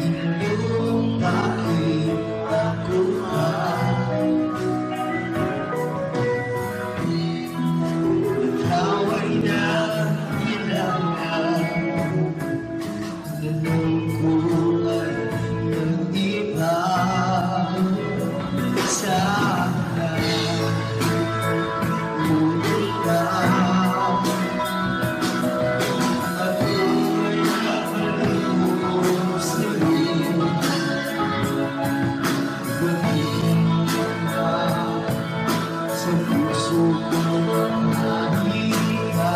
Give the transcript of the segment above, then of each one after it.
Iyong bakit ako ikaw ay nabilang na nalungkulan ng iba. Sana ngunit ka at ako'y nakalungkot sa'yo. Gawin ka sa puso kong nahihika.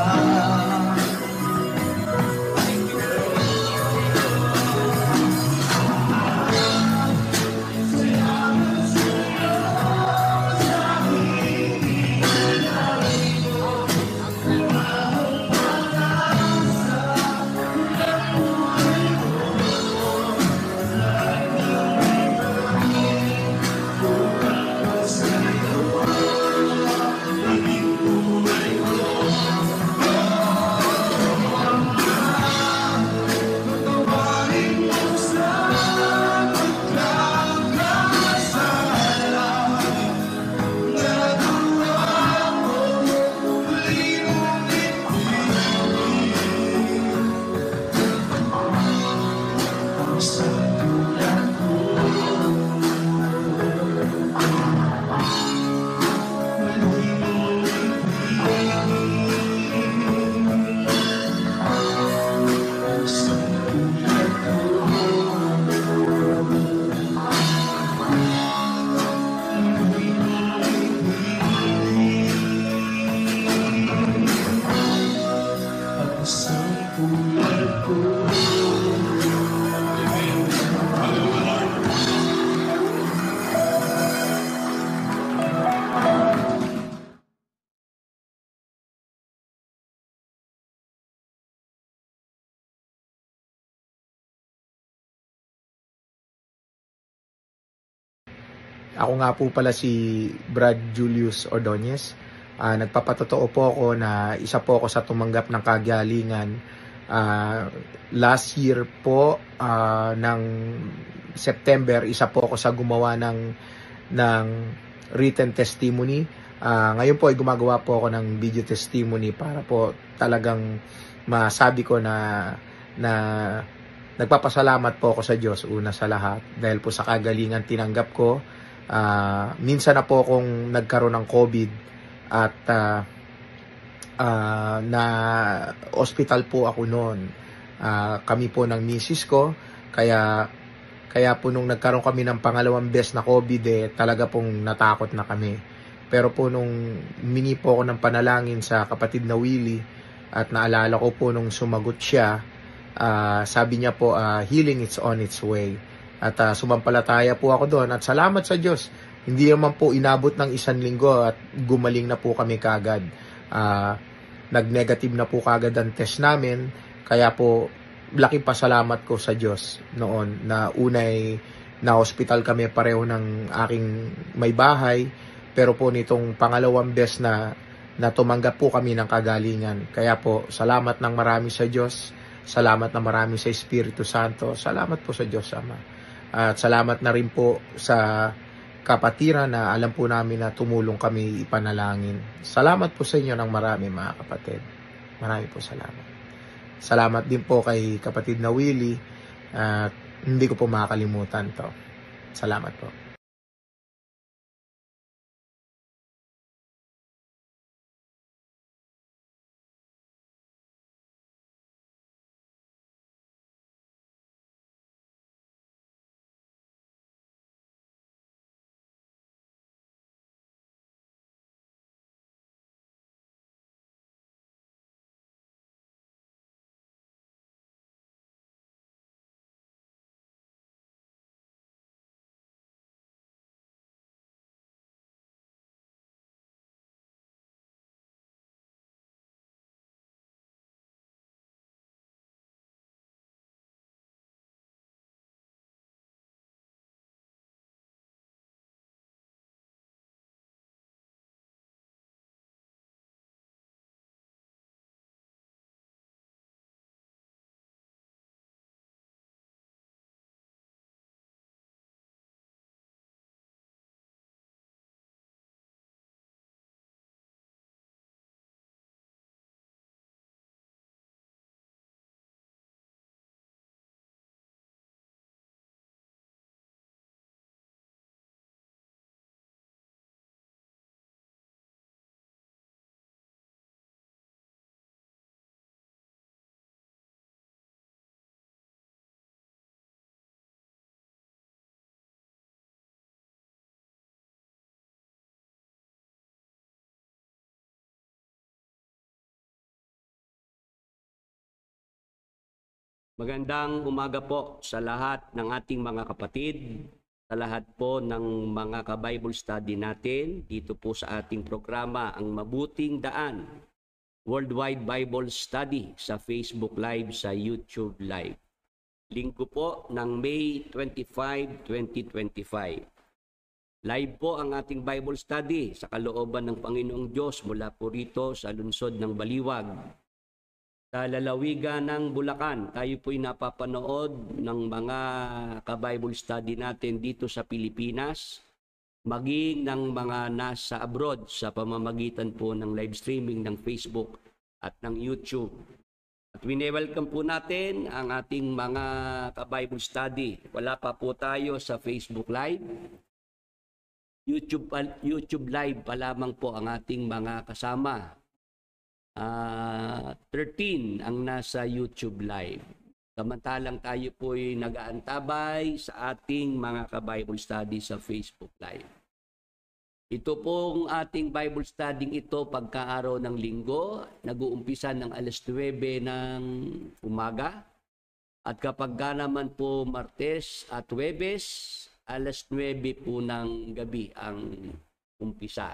Ako nga po pala si Brad Julius Ordonez. Nagpapatotoo po ako na isa po ako sa tumanggap ng kagalingan. Last year po, ng September, isa po ako sa gumawa ng written testimony. Ngayon po ay gumagawa po ako ng video testimony para po talagang masabi ko na nagpapasalamat po ako sa Diyos una sa lahat dahil po sa kagalingan tinanggap ko. Minsan na po akong nagkaroon ng COVID at na hospital po ako noon. Kami po ng misis ko, kaya po nung nagkaroon kami ng pangalawang beses na COVID, talaga pong natakot na kami. Pero po nung mini po ako ng panalangin sa kapatid na Willie at naalala ko po nung sumagot siya, sabi niya po, healing is on its way. At sumampalataya po ako doon at salamat sa Diyos. Hindi naman po inabot ng 1 linggo at gumaling na po kami kagad. Nag-negative na po kagad ang test namin. Kaya po laking pasalamat ko sa Diyos noon na unay na hospital kami pareho ng aking may bahay. Pero po nitong pangalawang beses na tumanggap po kami ng kagalingan. Kaya po salamat ng marami sa Diyos. Salamat na marami sa Espiritu Santo. Salamat po sa Diyos Ama. At salamat na rin po sa kapatiran na alam po namin na tumulong kami ipanalangin. Salamat po sa inyo ng marami mga kapatid. Marami po salamat. Salamat din po kay kapatid na Willie at hindi ko po makakalimutan to. Salamat po. Magandang umaga po sa lahat ng ating mga kapatid, sa lahat po ng mga ka-Bible study natin dito po sa ating programa, Ang Mabuting Daan, Worldwide Bible Study sa Facebook Live, sa YouTube Live. Linggo po ng May 25, 2025. Live po ang ating Bible study sa kalooban ng Panginoong Diyos mula po rito sa lungsod ng Baliwag, sa lalawigan ng Bulacan. Tayo po'y napapanood ng mga ka-Bible study natin dito sa Pilipinas, maging ng mga nasa abroad sa pamamagitan po ng live streaming ng Facebook at ng YouTube. At wini-welcome po natin ang ating mga ka-Bible study. Wala pa po tayo sa Facebook Live. YouTube Live pa lamang po ang ating mga kasama. 13 ang nasa YouTube Live. Samantalang tayo po'y nag-aantabay sa ating mga ka-Bible study sa Facebook Live. Ito pong ating Bible study ito pagkaaraw ng linggo, nag-uumpisa ng alas 9 ng umaga. At kapag naman po Martes at Huwebes, alas 9 po ng gabi ang umpisa.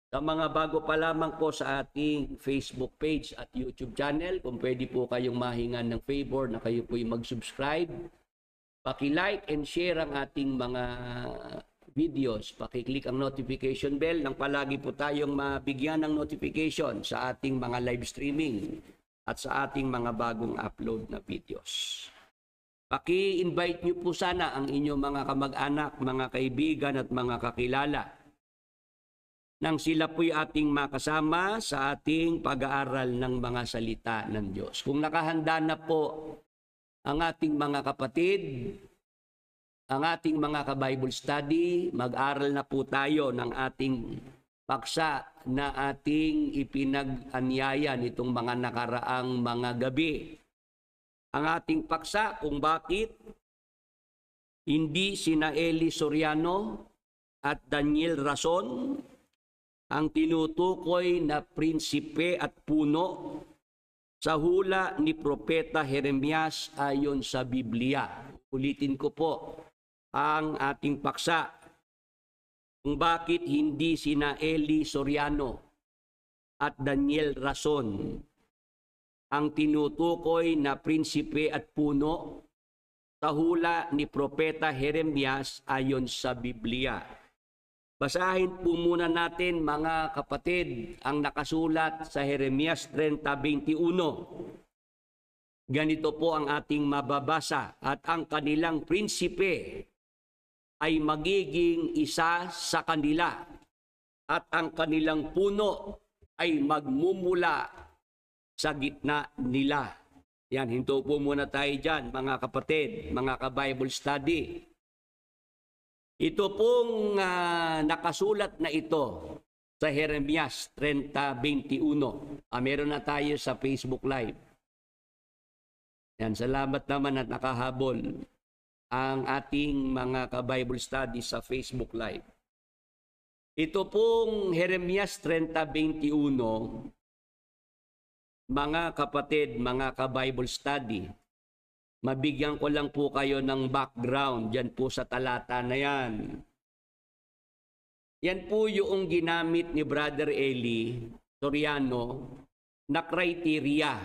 Sa mga bago pa lamang po sa ating Facebook page at YouTube channel, kung pwede po kayong mahingan ng favor na kayo po'y mag-subscribe, paki-like and share ang ating mga videos, paki-click ang notification bell nang palagi po tayong mabigyan ng notification sa ating mga live streaming at sa ating mga bagong upload na videos. Paki-invite niyo po sana ang inyong mga kamag-anak, mga kaibigan at mga kakilala nang sila po'y ating makasama sa ating pag-aaral ng mga salita ng Diyos. Kung nakahanda na po ang ating mga kapatid, ang ating mga ka-Bible study, mag-aral na po tayo ng ating paksa na ating ipinag-anyaya nitong mga nakaraang mga gabi. Ang ating paksa kung bakit hindi sina Eli Soriano at Daniel Rason ang tinutukoy na prinsipe at puno sa hula ni Propeta Jeremias ayon sa Biblia. Ulitin ko po ang ating paksa kung bakit hindi sina Eli Soriano at Daniel Rason ang tinutukoy na prinsipe at puno sa hula ni Propeta Jeremias ayon sa Biblia. Basahin po muna natin mga kapatid ang nakasulat sa Jeremias 30:21. Ganito po ang ating mababasa, at ang kanilang prinsipe ay magiging isa sa kanila at ang kanilang puno ay magmumula sa gitna nila. Yan, hinto po muna tayo dyan mga kapatid, mga ka-Bible study. Ito pong nakasulat na ito sa Jeremias 30:21. Meron na tayo sa Facebook Live. Yan, salamat naman at nakahabol ang ating mga ka-Bible study sa Facebook Live. Ito pong Jeremias 30:21, mga kapatid, mga ka-Bible study, mabigyan ko lang po kayo ng background dyan po sa talata na yan. Yan po yung ginamit ni Brother Eli Soriano na criteria,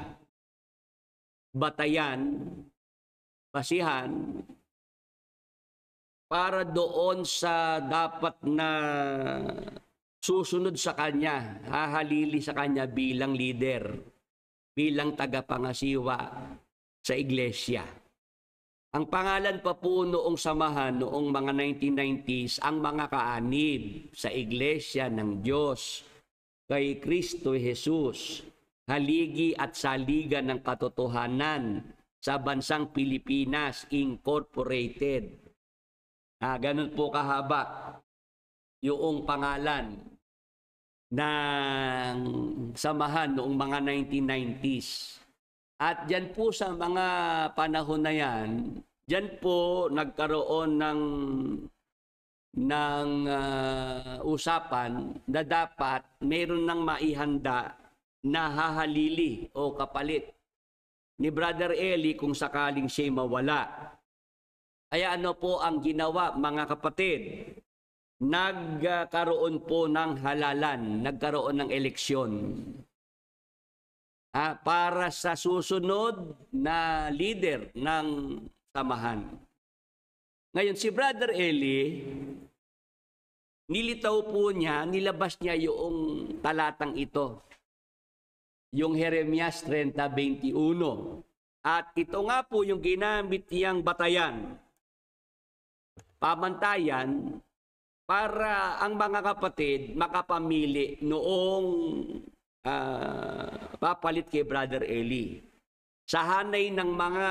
batayan, basihan, para doon sa dapat na susunod sa kanya, hahalili sa kanya bilang leader, bilang tagapangasiwa sa iglesia. Ang pangalan pa po noong samahan noong mga 1990s, ang mga kaanib sa iglesia ng Diyos kay Kristo Jesus, haligi at saligan ng katotohanan sa bansang Pilipinas Incorporated. Ganun po kahaba yung pangalan ng samahan noong mga 1990s. At dyan po sa mga panahon na yan, dyan po nagkaroon ng usapan na dapat meron ng maihanda na hahalili o kapalit ni Brother Eli kung sakaling siya'y mawala. Kaya ano po ang ginawa, mga kapatid? Nagkaroon po ng halalan, nagkaroon ng eleksyon. Para sa susunod na leader ng samahan. Ngayon, si Brother Eli, nilitaw po niya, nilabas niya yung talatang ito. Yung Jeremias 30:21. At ito nga po yung ginamit niyang batayan, pamantayan, para ang mga kapatid makapamili noong papalit kay Brother Eli. Sa hanay ng mga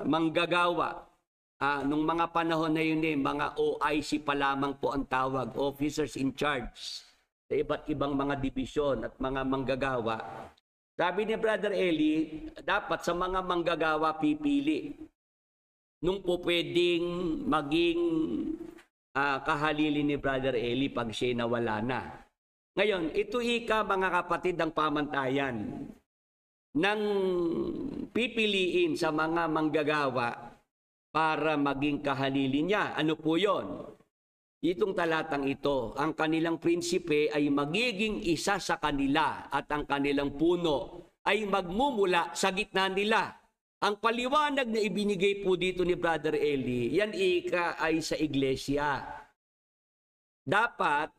manggagawa, nung mga panahon na yun mga OIC pa lamang po ang tawag, Officers in Charge, sa iba't ibang mga dibisyon at mga manggagawa. Sabi ni Brother Eli, dapat sa mga manggagawa pipili nung po pwedeng maging kahalili ni Brother Eli pag siya nawala na. Ngayon, ito mga kapatid ang pamantayan ng pipiliin sa mga manggagawa para maging kahalili niya. Ano po yon? Itong talatang ito, ang kanilang prinsipe ay magiging isa sa kanila at ang kanilang puno ay magmumula sa gitna nila. Ang paliwanag na ibinigay po dito ni Brother Eli, yan ay sa iglesia. Dapat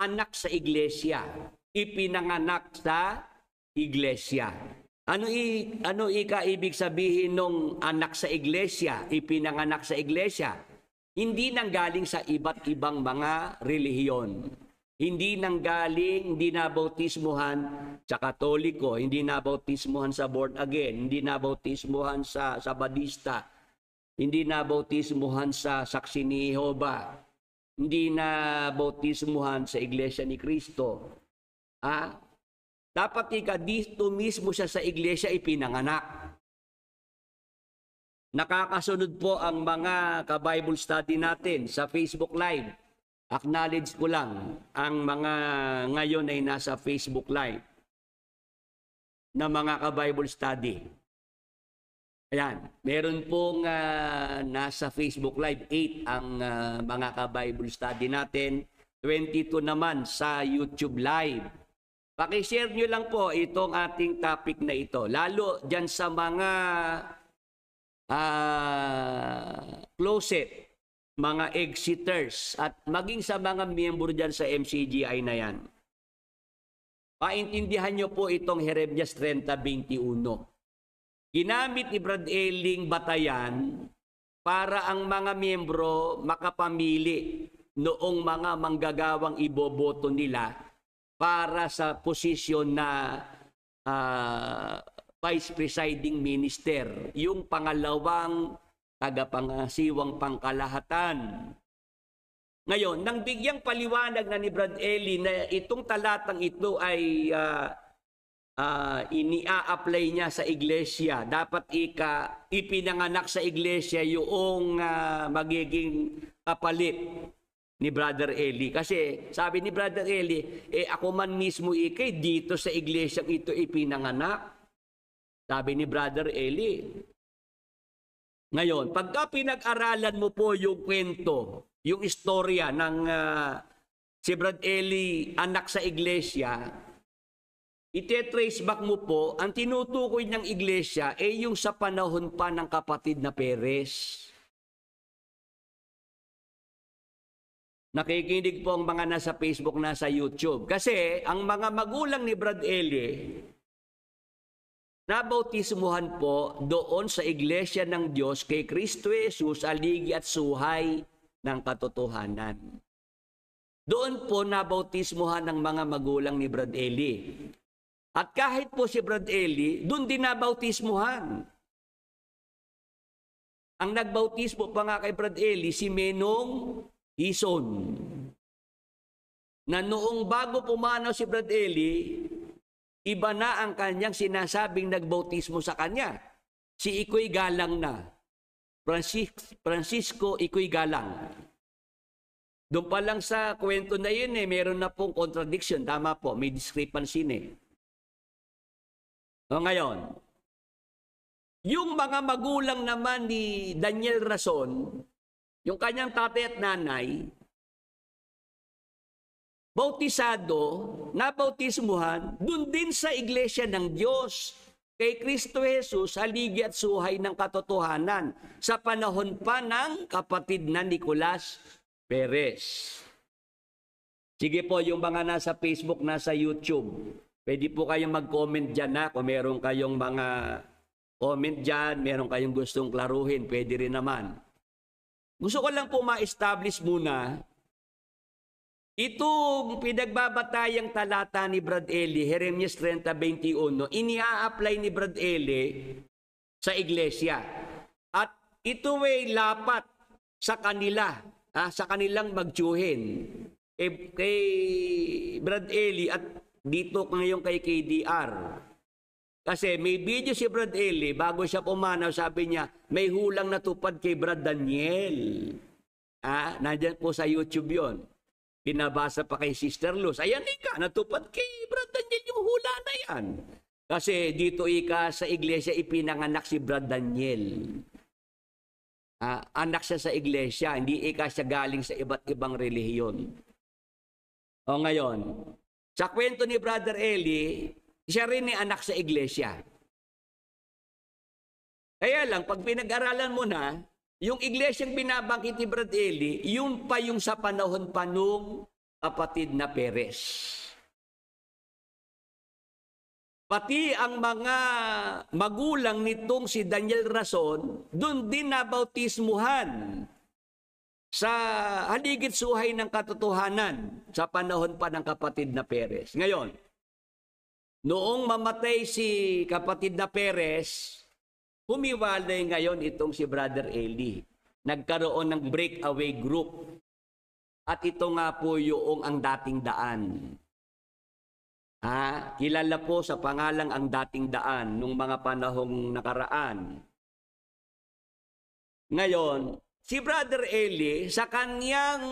anak sa iglesia, ipinanganak sa iglesia. Ano ibig sabihin ng anak sa iglesia, ipinanganak sa iglesia? Hindi nanggaling sa iba't ibang mga relihiyon. Hindi nabautismuhan sa Katoliko, hindi nabautismuhan sa born again, hindi nabautismuhan sa Sabadista, hindi nabautismuhan sa Saksi ni Jehova, hindi nabautismuhan sa Iglesia ni Cristo. Dapat dito mismo siya sa iglesia ipinanganak. Nakakasunod po ang mga ka-Bible study natin sa Facebook Live. Acknowledge ko lang ang mga ngayon ay nasa Facebook Live na mga ka-Bible study. Ayan, meron pong nasa Facebook Live 8 ang mga ka-Bible study natin. 22 naman sa YouTube Live. Pakishare nyo lang po itong ating topic na ito. Lalo dyan sa mga closet, mga exiters, at maging sa mga miyembro dyan sa MCGI na yan. Paintindihan nyo po itong Jeremias 30:21. Ginamit ni Brad Eling batayan para ang mga miyembro makapamili noong mga manggagawang iboboto nila para sa posisyon na Vice Presiding Minister, yung pangalawang tagapangasiwang pangkalahatan. Ngayon, nang bigyang paliwanag na ni Brad Eli na itong talatang ito ay ini-apply niya sa iglesia, dapat ipinanganak sa iglesia yung magiging kapalit ni Brother Eli. Kasi sabi ni Brother Eli, ako man mismo dito sa iglesia ito ipinanganak. Sabi ni Brother Eli. Ngayon, pagka pinag-aralan mo po yung kwento, yung istorya ng si Brad Eli, anak sa iglesia, ite-trace back mo po, ang tinutukoy ng iglesia ay yung sa panahon pa ng kapatid na Perez. Nakikinig po ang mga nasa Facebook, nasa YouTube. Kasi ang mga magulang ni Brad Eli, nabautismuhan po doon sa Iglesia ng Diyos kay Kristo Jesus, aligi at suhay ng katotohanan. Doon po nabautismuhan ng mga magulang ni Brad Eli. At kahit po si Brad Eli, doon din nabautismuhan. Ang nagbautismo pa nga kay Brad Eli, si Menong Hison, na noong bago pumanaw si Brad Eli, iba na ang kanyang sinasabing nagbautismo sa kanya. Si Ikoy Galang na. Francisco Ikoy Galang. Doon pa lang sa kwento na yun meron na pong contradiction. Tama po, may discrepancy . O ngayon, Yung mga magulang naman ni Daniel Rason, yung kanyang tatay at nanay, bautisado, nabautismuhan, dun din sa iglesia ng Diyos, kay Kristo Jesus, haligi at suhay ng katotohanan, sa panahon pa ng kapatid na Nicolas Perez. Sige po, yung mga nasa Facebook, nasa YouTube, pwede po kayong mag-comment dyan na kung meron kayong mga comment dyan, meron kayong gustong klaruhin, pwede rin naman. Gusto ko lang po ma-establish muna, itong pinagbabatayang talata ni Brad Eli, Jeremias 30:21, ini-a-apply ni Brad Eli sa iglesia. At ito ay lapat sa kanila, sa kanilang magtiyuhin. Kay Brad Eli at dito ngayon kay KDR. Kasi may video si Brad Eli, bago siya pumanaw, sabi niya, may hulang natupad kay Brad Daniel. Nandyan po sa YouTube yon. Pinabasa pa kay Sister Luz. Ayan, ika, natupad kay Brad Daniel yung hula na yan. Kasi dito, ika, sa iglesia ipinanganak si Brad Daniel. Anak siya sa iglesia, hindi ika siya galing sa iba't ibang relihiyon. O ngayon, sa kwento ni Brother Eli, siya rin ni anak sa iglesia. Kaya lang, pag pinag-aralan mo na, yung iglesyang binabangkit ni Brad Eli, yun pa yung sa panahon pa nung kapatid na Perez. Pati ang mga magulang nitong si Daniel Rason, dun din nabautismuhan sa haligit suhay ng katotohanan sa panahon pa ng kapatid na Perez. Ngayon, noong mamatay si kapatid na Perez, humiwalay ngayon itong si Brother Eli. Nagkaroon ng breakaway group. At ito nga po yung ang dating daan. Kilala po sa pangalang ang dating daan nung mga panahong nakaraan. Ngayon, si Brother Eli, sa kanyang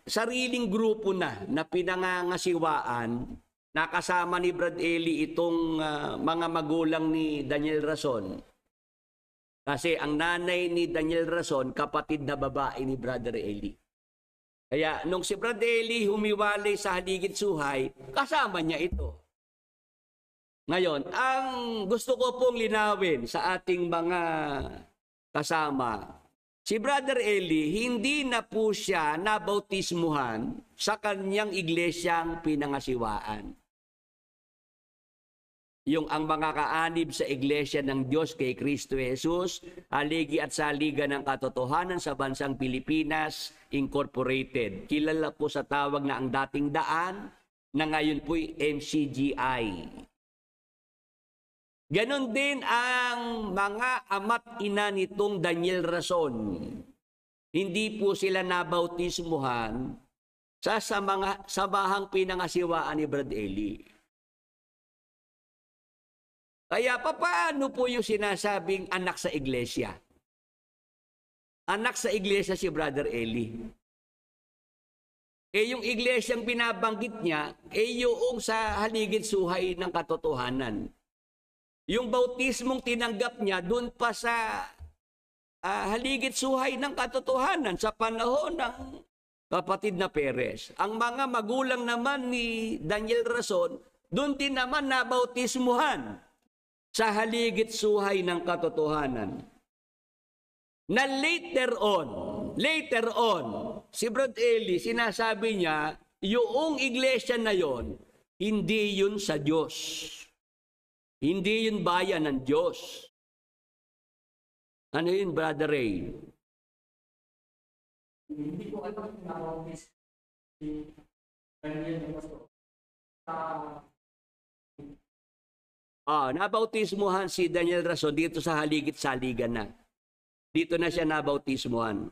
sariling grupo na pinangangasiwaan, nakasama ni Brad Eli itong mga magulang ni Daniel Rason. Kasi ang nanay ni Daniel Rason, kapatid na babae ni Brother Eli. Kaya nung si Brad Eli humiwalay sa haligit suhay, kasama niya ito. Ngayon, ang gusto ko pong linawin sa ating mga kasama, si Brother Eli, hindi na po siya nabautismuhan sa kanyang iglesyang pinangasiwaan. Yung ang mga kaanib sa iglesia ng Diyos kay Kristo Jesus, haligi at saliga ng katotohanan sa bansang Pilipinas Incorporated. Kilala po sa tawag na ang dating daan, na ngayon po'y MCGI. Ganon din ang mga ama't ina nitong Daniel Rason. Hindi po sila nabautismuhan sa mga sabahang pinangasiwaan ni Brad Eli. Kaya paano po yung sinasabing anak sa iglesia? Anak sa iglesia si Brother Eli. Yung iglesyang binabanggit niya, yung sa haligit suhay ng katotohanan. Yung bautismong tinanggap niya doon pa sa haligit suhay ng katotohanan sa panahon ng kapatid na Perez. Ang mga magulang naman ni Daniel Rason, doon din naman nabautismuhan sa haligit suhay ng katotohanan. Na later on, si Brad Eli, sinasabi niya, yung iglesia na yon, hindi yun sa Diyos. Hindi yun bayan ng Diyos. Ano yun, Brother Ray? Hindi ko alam kung nakawis si Daniel Pastor. Nabautismuhan si Daniel Rason dito sa haligit saligan na. Dito na siya nabautismuhan.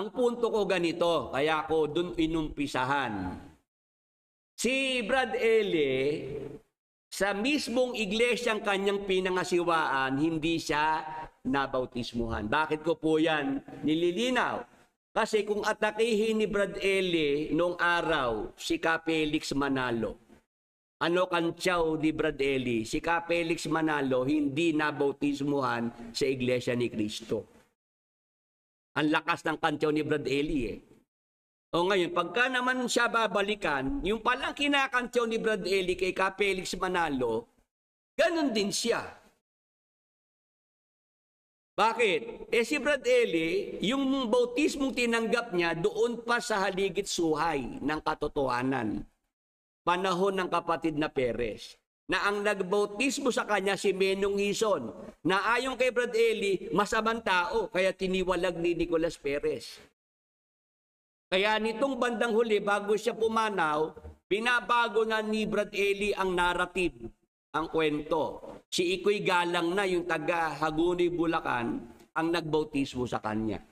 Ang punto ko ganito, kaya ko dun inumpisahan. Si Brad Eli, sa mismong iglesyang kanyang pinangasiwaan, hindi siya nabautismuhan. Bakit ko po yan nililinaw? Kasi kung atakihin ni Brad Eli noong araw si Ka Felix Manalo, ano kantyaw ni Brad Eli, si Ka Felix Manalo hindi nabautismuhan sa Iglesia ni Cristo. Ang lakas ng kantyaw ni Brad Eli eh. O ngayon, pagka naman siya babalikan, yung palang kinakantyaw ni Brad Eli kay Ka Felix Manalo, ganun din siya. Bakit? Si Brad Eli, yung bautismong tinanggap niya doon pa sa haligit suhay ng katotohanan. Panahon ng kapatid na Perez. Na ang nagbautismo sa kanya si Menong Hison. Na ayon kay Brad Eli, masamang tao, kaya tiniwalag ni Nicolas Perez. Kaya nitong bandang huli, bago siya pumanaw, binabago na ni Brad Eli ang narrative, ang kwento. Si Ikoy Galang na, yung taga Hagonoy, Bulacan, ang nagbautismo sa kanya.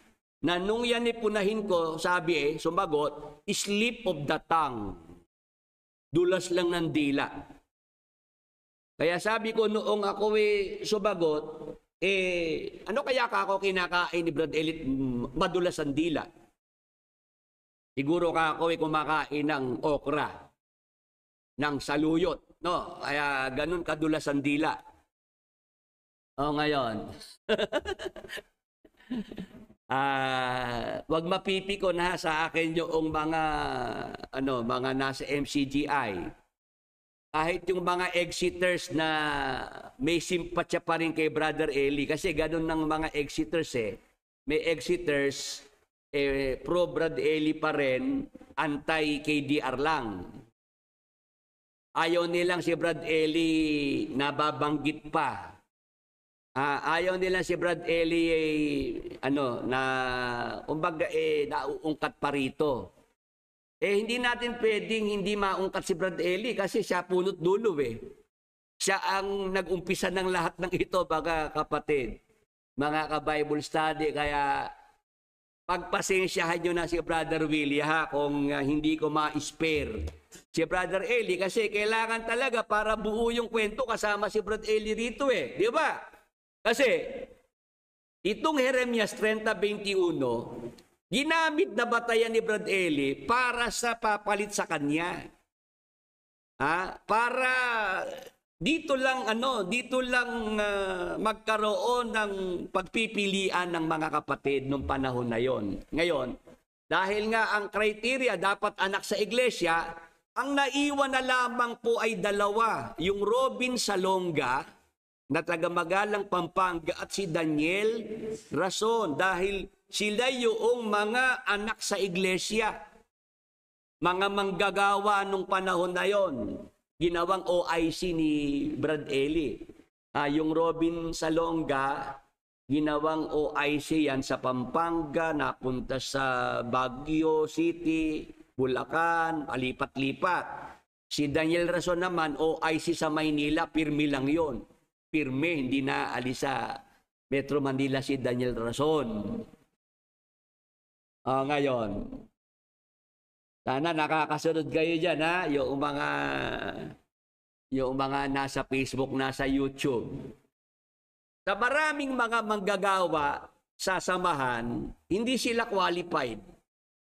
Na nung yan ipunahin ko, sabi sumagot, slip of the tongue. Dulas lang ng dila. Kaya sabi ko noong ako sumagot, ano kaya ako kinakain ni Brad Eli madulas ang dila? Siguro ako kumakain ng okra, ng saluyot, no? Kaya ganun kadulas ang dila. O ngayon, wag mapipikon ha sa akin yung mga nasa MCGI. Kahit yung mga exiters na may simpatya pa rin kay Brother Eli kasi ganun ng mga exiters May exiters pro Brad Eli pa rin, anti KDR lang. Ayaw nilang si Brad Eli nababanggit pa. Ayaw nila si Brad Eli nauungkat pa rito. Hindi natin pwedeng hindi maungkat si Brad Eli kasi siya punot dulo Siya ang nag-umpisa ng lahat ng ito, mga kapatid. Mga ka-Bible study, kaya pagpasensyahan nyo na si Brother Willie kung hindi ko ma-spare si Brother Eli kasi kailangan talaga para buo yung kwento kasama si Brad Eli rito di ba? Kasi, itong Jeremias 30:21, ginamit na batayan ni Brad Eli para sa papalit sa kanya. Para dito lang magkaroon ng pagpipilian ng mga kapatid nung panahon na yon. Ngayon, dahil nga ang criteria dapat anak sa iglesia, ang naiwan na lamang po ay dalawa, yung Robin Salonga na taga-Magalang, Pampanga at si Daniel Rason dahil sila yung mga anak sa iglesia, mga manggagawa nung panahon na yon, ginawang OIC ni Brad Eli. Yung Robin Salonga, ginawang OIC yan sa Pampanga, napunta sa Baguio City, Bulacan, palipat-lipat. Si Daniel Rason naman, OIC sa Maynila, pirmi lang yon. Pirme, hindi na alis sa Metro Manila si Daniel Rason. Ngayon, sana nakakasunod kayo dyan, yung mga nasa Facebook, nasa YouTube. Sa maraming mga manggagawa sa samahan, hindi sila qualified.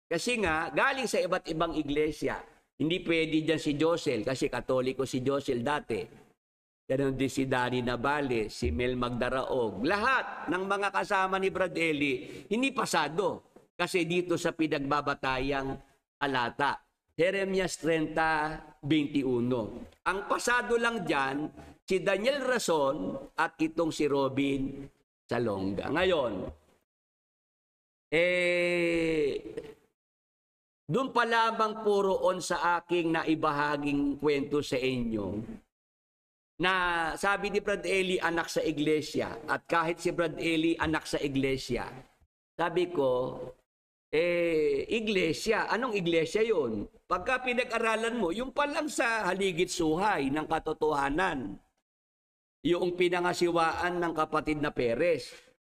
Kasi nga, galing sa iba't ibang iglesia. Hindi pwede dyan si Josel, kasi Katoliko si Josel dati. Ganon din si Danny Navales, si Mel Magdaraog. Lahat ng mga kasama ni Brad Eli, hindi pasado. Kasi dito sa pinagbabatayang alata. Jeremias 30:21. Ang pasado lang dyan, si Daniel Rason at itong si Robin Salonga. Ngayon, doon pa lamang puroon sa aking naibahaging kwento sa inyo, na sabi ni Brad Eli anak sa iglesia at kahit si Brad Eli anak sa iglesia, sabi ko, iglesia, anong iglesia yun? Pagka pinag-aralan mo, yung palang sa haligit suhay ng katotohanan, yung pinangasiwaan ng kapatid na Perez,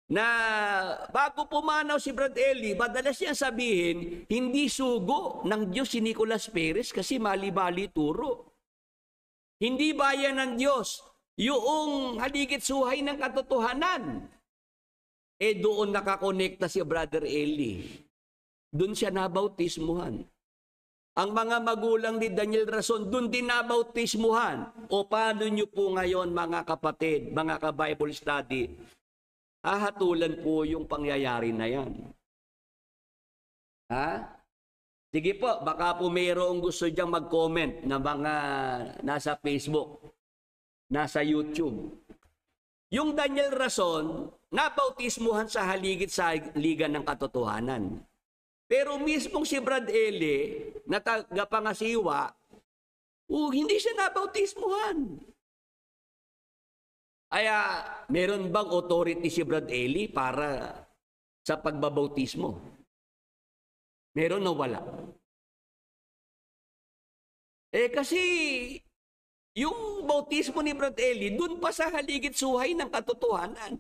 na bago pumanaw si Brad Eli, madalas niya sabihin, hindi sugo ng Diyos si Nicolas Perez kasi mali-mali turo. Hindi bayan ng Diyos, yung haligit suhay ng katotohanan. Doon nakakonekta si Brother Eli. Doon siya nabautismuhan. Ang mga magulang ni Daniel Rason, doon din nabautismuhan. O paano nyo po ngayon mga kapatid, mga ka-Bible study, hahatulan po yung pangyayari na yan. Ha? Sige po, baka po mayroong gusto diyang mag-comment na mga nasa Facebook, nasa YouTube. Yung Daniel Rason, nabautismuhan sa haligid sa Liga ng Katotohanan. Pero mismong si Brad Eli, na tagapangasiwa, hindi siya nabautismuhan. Kaya, meron bang authority si Brad Eli para sa pagbabautismo? Meron o wala? Kasi, yung bautismo ni Brad Eli, dun pa sa haligid suhay ng katotohanan.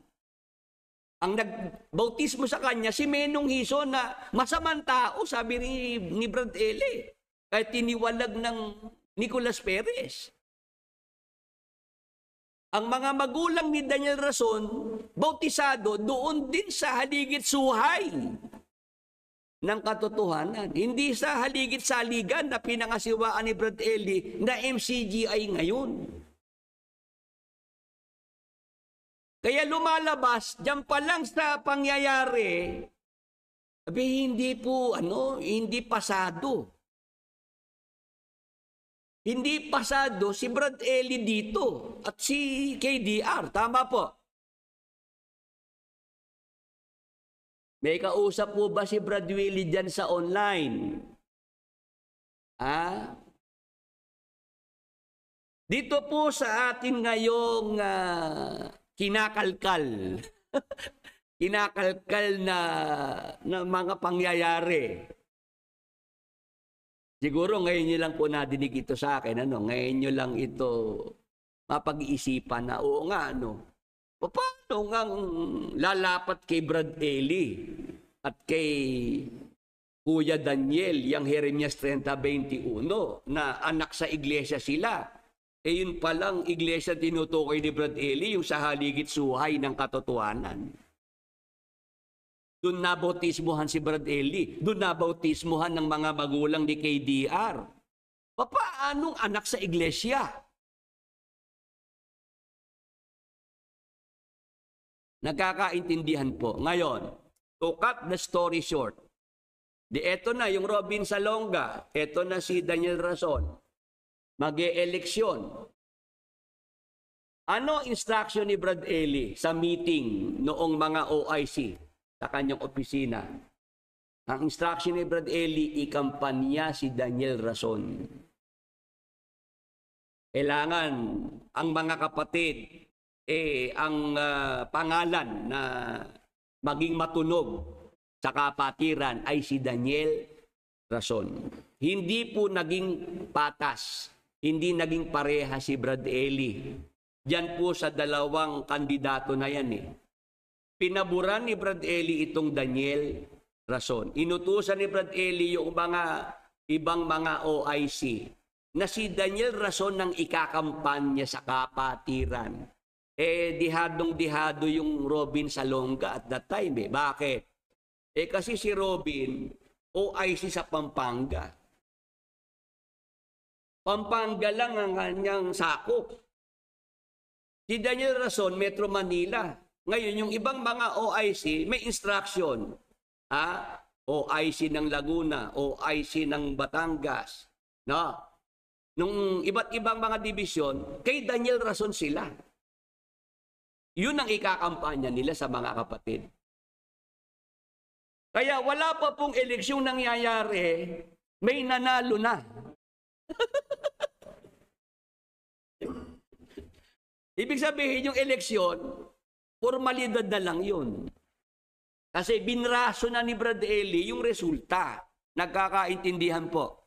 Ang nagbautismo sa kanya, si Menong Hiso na masamang tao, sabi ni Brad Eli. Kahit tiniwalag ng Nicolas Perez. Ang mga magulang ni Daniel Rason, bautisado doon din sa haligid suhay ng katotohanan. Hindi sa haligid saligan na pinangasiwaan ni Brad Eli na MCGI ngayon. Kaya lumalabas, diyan pa lang sa pangyayari, hindi po, hindi pasado. Hindi pasado si Brad Eli dito at si KDR. Tama po. May kausap po ba si Brad Willie dyan sa online? Dito po sa atin ngayong kinakalkal. Kinakalkal na mga pangyayari. Siguro ngayon nyo lang po nadinig ito sa akin. Ngayon nyo lang ito mapag-iisipan na, oo nga, paano nga lalapat kay Brad Eli at kay Kuya Daniel, yung Jeremias 30:21, na anak sa iglesia sila. Yun palang iglesia tinutukoy ni Brad Eli, yung sa haligid suhay ng katotohanan. Doon nabautismuhan si Brad Eli. Doon nabautismuhan ng mga magulang ni KDR. Paanong anak sa iglesia? Nagkakaintindihan po. Ngayon, to cut the story short, eto na yung Robin Salonga, eto na si Daniel Rason, mag-e-eleksyon. Ano instruction ni Brad Eli sa meeting noong mga OIC sa kanyang opisina? Ang instruction ni Brad Eli, ikampanya si Daniel Rason. Kailangan ang mga kapatid, ang pangalan na maging matunog sa kapatiran ay si Daniel Rason. Hindi po naging patas, hindi naging pareha si Brad Eli. Diyan po sa dalawang kandidato na yan Pinaburan ni Brad Eli itong Daniel Rason. Inutusan ni Brad Eli yung mga ibang mga OIC na si Daniel Rason ang ikakampanya sa kapatiran. Dihadong-dihado yung Robin Salonga at that time. Bakit? Kasi si Robin, OIC sa Pampanga. Pampanga lang ang kanyang sakop. Si Daniel Rason, Metro Manila. Ngayon, yung ibang mga OIC, may instruction. OIC ng Laguna, OIC ng Batangas. Nung iba't ibang mga dibisyon, kay Daniel Rason sila. Yun ang ikakampanya nila sa mga kapatid. Kaya wala pa pong eleksyon nangyayari, may nanalo na. Ibig sabihin yung eleksyon, formalidad na lang yun. Kasi binraso na ni Brad Eli yung resulta. Nagkakaintindihan po.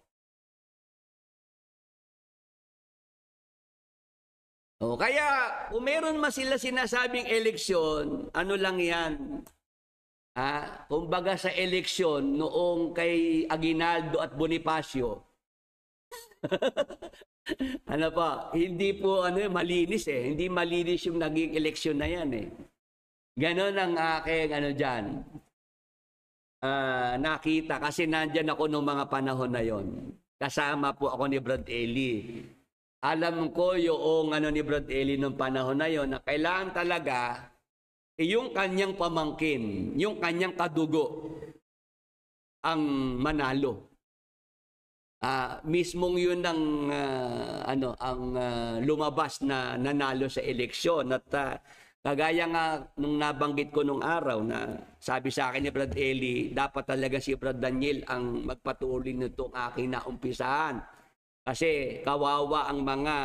Kaya kung meron man sila sinasabing eleksyon, ano lang yan? Kumbaga sa eleksyon noong kay Aguinaldo at Bonifacio. Hindi po malinis Hindi malinis yung naging eleksyon na yan Ganon ang aking dyan. Nakita kasi nandyan ako noong mga panahon na yon. kasama po ako ni Brad Eli. Alam ko yung ni Brad Eli nung panahon na yon na kailangan talaga yung kanyang pamangkin, yung kanyang kadugo ang manalo. Mismong yun ang lumabas na nanalo sa eleksyon. At kagaya nga nung nabanggit ko nung araw na sabi sa akin ni Brad Eli, dapat talaga si Brad Daniel ang magpatuloy nitong aking naumpisahan. Kasi kawawa ang mga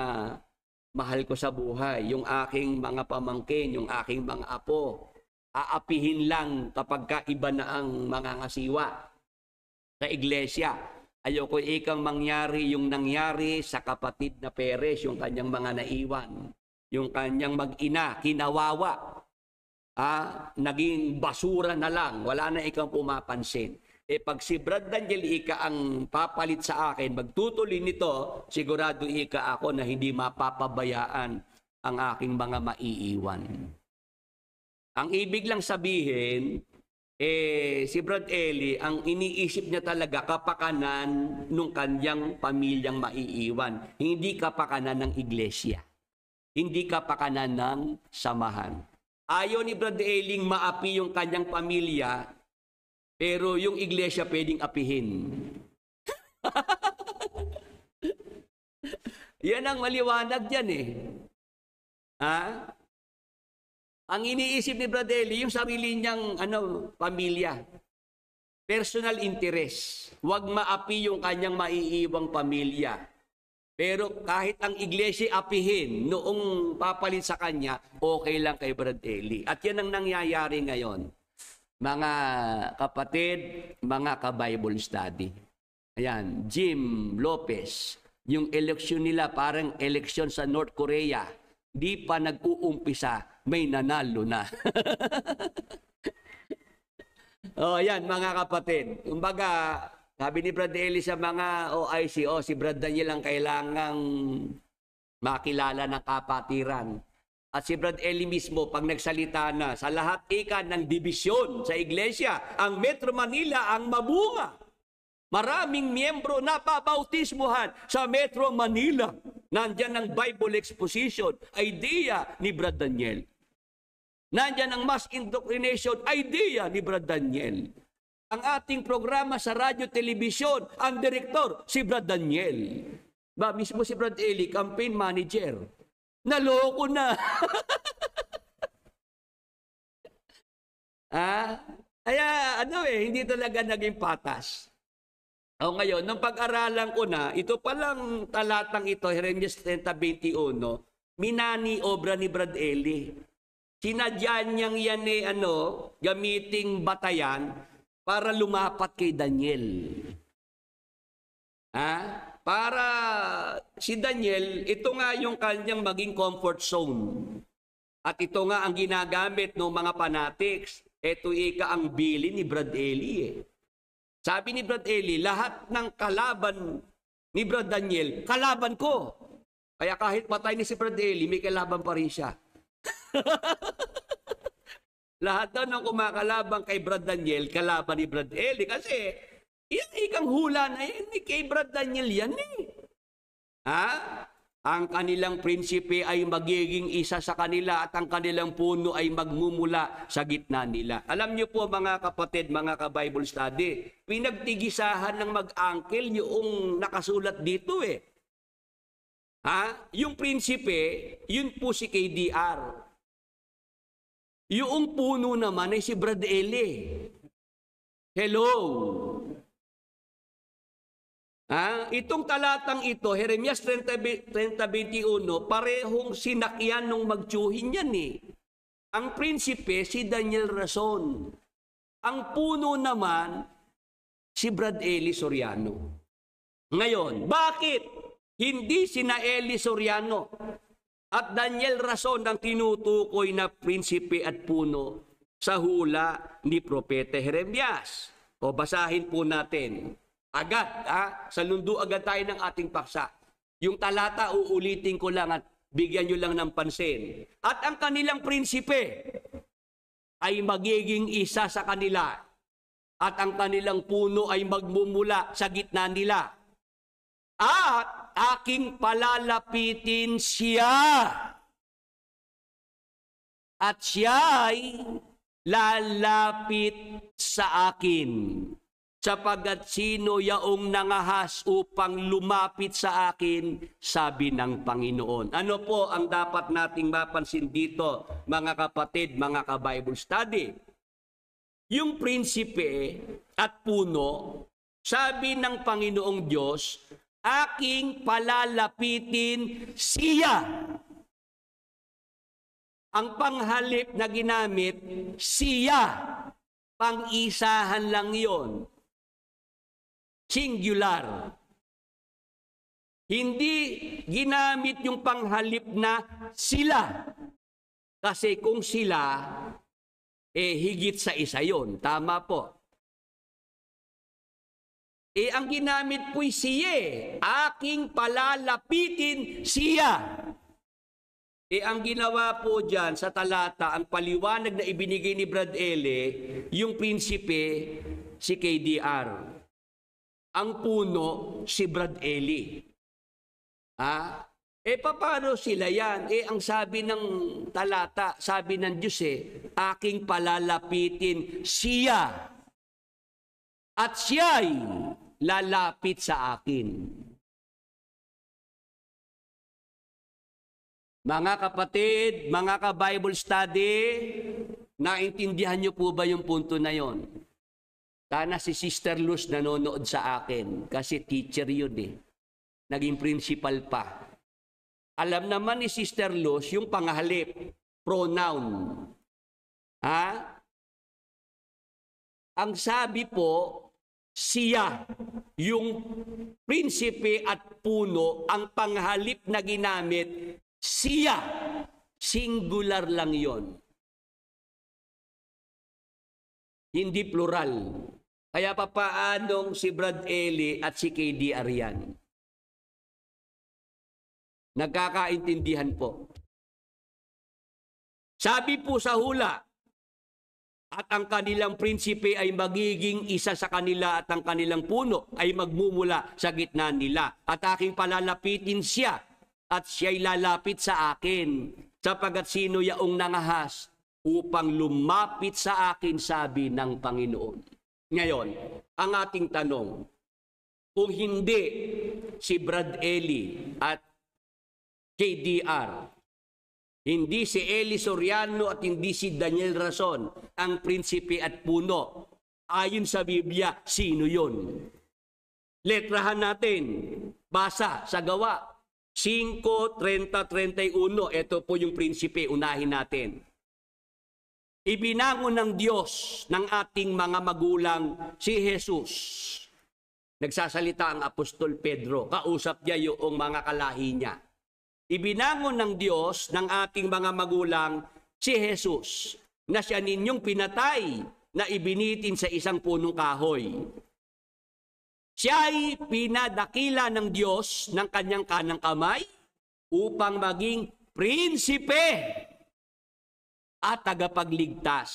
mahal ko sa buhay, yung aking mga pamangkin, yung aking mga apo. Aapihin lang kapag iba na ang mga ngasiwa sa iglesia. Ayoko ikang mangyari yung nangyari sa kapatid na Perez, yung kanyang mga naiwan, yung kanyang mag-ina, kinawawa. Naging basura na lang, wala na ikang pumapansin. Pag si Brad Daniel ika ang papalit sa akin, magtutuloy nito, sigurado ika ako na hindi mapapabayaan ang aking mga maiiwan. Ang ibig lang sabihin, si Brad Eli, ang iniisip niya talaga kapakanan ng kanyang pamilyang maiiwan. Hindi kapakanan ng iglesia. Hindi kapakanan ng samahan. Ayaw ni Brad Eli maapi yung kanyang pamilya, pero yung iglesia pwedeng apihin. Yan ang maliwanag dyan Ang iniisip ni Brad Eli, yung sarili niyang pamilya. Personal interest. Huwag maapi yung kanyang maiiwang pamilya. Pero kahit ang iglesia apihin noong papalit sa kanya, okay lang kay Brad Eli. At yan ang nangyayari ngayon. Mga kapatid, mga ka-Bible study. Ayan, Jim Lopez, yung eleksyon nila parang eleksyon sa North Korea. Di pa nag-uumpisa, may nanalo na. Yan mga kapatid. Kumbaga, sabi ni Brad Eli sa mga OIC, si Brad Daniel ang kailangang makilala ng kapatiran. At si Brad Eli mismo, pag nagsalita na, sa lahat ng dibisyon sa iglesia, ang Metro Manila ang mabunga. Maraming miyembro na babautismuhan sa Metro Manila. Nandyan ang Bible exposition, idea ni Brad Daniel. Nandyan ang mass indoctrination, idea ni Brad Daniel. Ang ating programa sa radyo, telebisyon, ang direktor, si Brad Daniel. Mismo si Brad Eli, campaign manager. Naloko na. Kaya hindi talaga naging patas. Ngayon, nung pag-aralan ko na, ito palang talatang ito, Jeremias 30:21, minani obra ni Brad Eli. Sinadya niyang yan gamiting batayan para lumapat kay Daniel. Para si Daniel, ito nga yung kanyang maging comfort zone. At ito nga ang ginagamit ng mga fanatics. Ito ang bili ni Brad Eli. Sabi ni Brad Eli, lahat ng kalaban ni Brad Daniel, kalaban ko. Kaya kahit patay ni si Brad Eli, may kalaban pa rin siya. Lahat daw ng kumakalabang kay Brad Daniel, kalaban ni Brad Eli. Kasi yan ikang hula na yan, kay Brad Daniel yan Ang kanilang prinsipe ay magiging isa sa kanila at ang kanilang puno ay magmumula sa gitna nila. Alam niyo po mga kapatid, mga ka-Bible study, pinagtigisahan ng mag-angkel yung nakasulat dito Yung prinsipe, yun po si KDR. Yung puno naman ay si Brad Eli. Hello! Itong talatang ito, Jeremias 30:21, parehong sinakyan nung magtsuhin yan Ang prinsipe, si Daniel Rason. Ang puno naman, si Brad Eli Soriano. Ngayon, bakit hindi sina Eli Soriano at Daniel Rason ang tinutukoy na prinsipe at puno sa hula ni Propeta Jeremias? Basahin po natin. Agad, sa lundo agad tayo ng ating paksa. Yung talata, uulitin ko lang at bigyan nyo lang ng pansin. At ang kanilang prinsipe ay magiging isa sa kanila. At ang kanilang puno ay magmumula sa gitna nila. at aking palalapitin siya. At siya'y lalapit sa akin. Sapagat sino yaong nangahas upang lumapit sa akin, sabi ng Panginoon. Ano po ang dapat nating mapansin dito, mga kapatid, mga ka-Bible study? Yung prinsipe at puno, sabi ng Panginoong Diyos, aking palalapitin siya. Ang panghalip na ginamit, siya. Pang-isahan lang yon. Singular. Hindi ginamit yung panghalip na sila. Kasi kung sila, higit sa isa yon. Tama po. Ang ginamit po'y siya. Aking palalapitin siya. Ang ginawa po dyan sa talata, ang paliwanag na ibinigay ni Brad Ele, yung prinsipe, si KDR. Ang puno, si Brad Eli. Paano sila yan? Ang sabi ng talata, sabi ng Diyos aking palalapitin siya. At siya'y lalapit sa akin. Mga kapatid, mga ka-Bible study, naintindihan niyo po ba yung punto na yon? Sana si Sister Luz nanonood sa akin kasi teacher yun Naging principal pa. Alam naman ni Sister Luz yung panghalip, pronoun. Ang sabi po, siya, yung prinsipe at puno, ang panghalip na ginamit, siya. Singular lang yon. Hindi plural. Kaya papaanong si Brad Eli at si KD Arian? Nagkakaintindihan po. Sabi po sa hula, at ang kanilang prinsipe ay magiging isa sa kanila at ang kanilang puno ay magmumula sa gitna nila. At aking palalapitin siya at siya'y lalapit sa akin. Sapagat sino yaong nangahas upang lumapit sa akin, sabi ng Panginoon. Ngayon, ang ating tanong, kung hindi si Brad Eli at KDR, hindi si Eli Soriano at hindi si Daniel Rason, ang prinsipe at puno, ayon sa Biblia, sino yun? Letrahan natin, basa sa Gawa 5:30-31, ito po yung prinsipe, unahin natin. Ibinangon ng Diyos ng ating mga magulang si Jesus. Nagsasalita ang Apostol Pedro, kausap niya yung mga kalahi niya. Ibinangon ng Diyos ng ating mga magulang si Jesus na siya ninyong pinatay na ibinitin sa isang punong kahoy. Siya ay pinadakila ng Diyos ng kanyang kanang kamay upang maging prinsipe at tagapagligtas,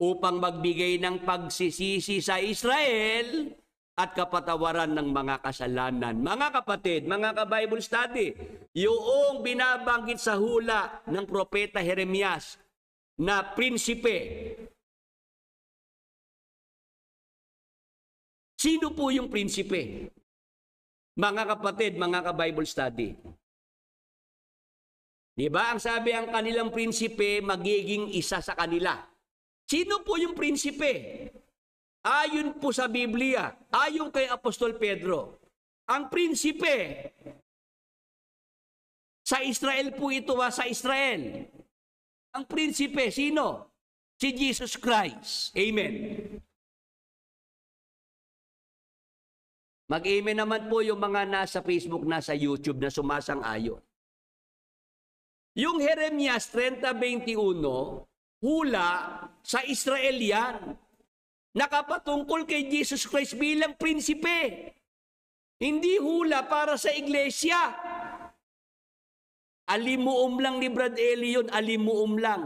upang magbigay ng pagsisisi sa Israel at kapatawaran ng mga kasalanan. Mga kapatid, mga ka-Bible study, yung binabanggit sa hula ng propeta Jeremias na prinsipe, sino po yung prinsipe? Mga kapatid, mga ka-Bible study. Diba? Ang sabi ang kanilang prinsipe, magiging isa sa kanila. Sino po yung prinsipe? Ayon po sa Biblia, ayon kay Apostol Pedro, ang prinsipe, sa Israel po ito, sa Israel. Ang prinsipe, sino? Si Jesus Christ. Amen. Mag-amen naman po yung mga nasa Facebook, nasa YouTube na sumasang-ayon. Yung Jeremias 30:21, hula sa Israel yan. Nakapatungkol kay Jesus Christ bilang prinsipe. Hindi hula para sa iglesia. Alimuom lang ni Brad Eli yun, alimuom lang.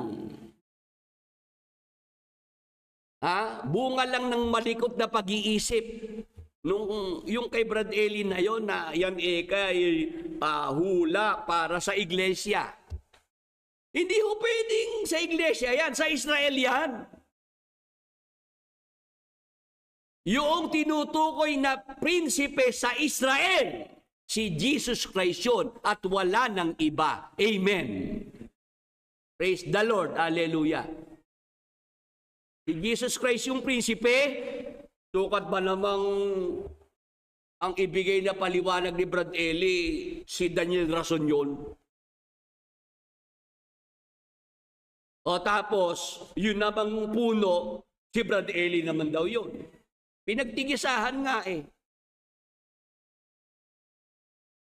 Bunga lang ng malikot na pag-iisip. Yung kay Brad Eli na yon na yan kay hula para sa iglesia. Hindi ho pwedeng sa iglesia yan, sa Israel yan. Yung tinutukoy na prinsipe sa Israel, si Jesus Christ yun at wala ng iba. Amen. Praise the Lord. Hallelujah. Si Jesus Christ yung prinsipe, sukat ba namang ang ibigay na paliwanag ni Brad Eli, si Daniel Rason yun? O tapos, yun namang puno, si Brad Eli naman daw yun. Pinagtigisahan nga eh.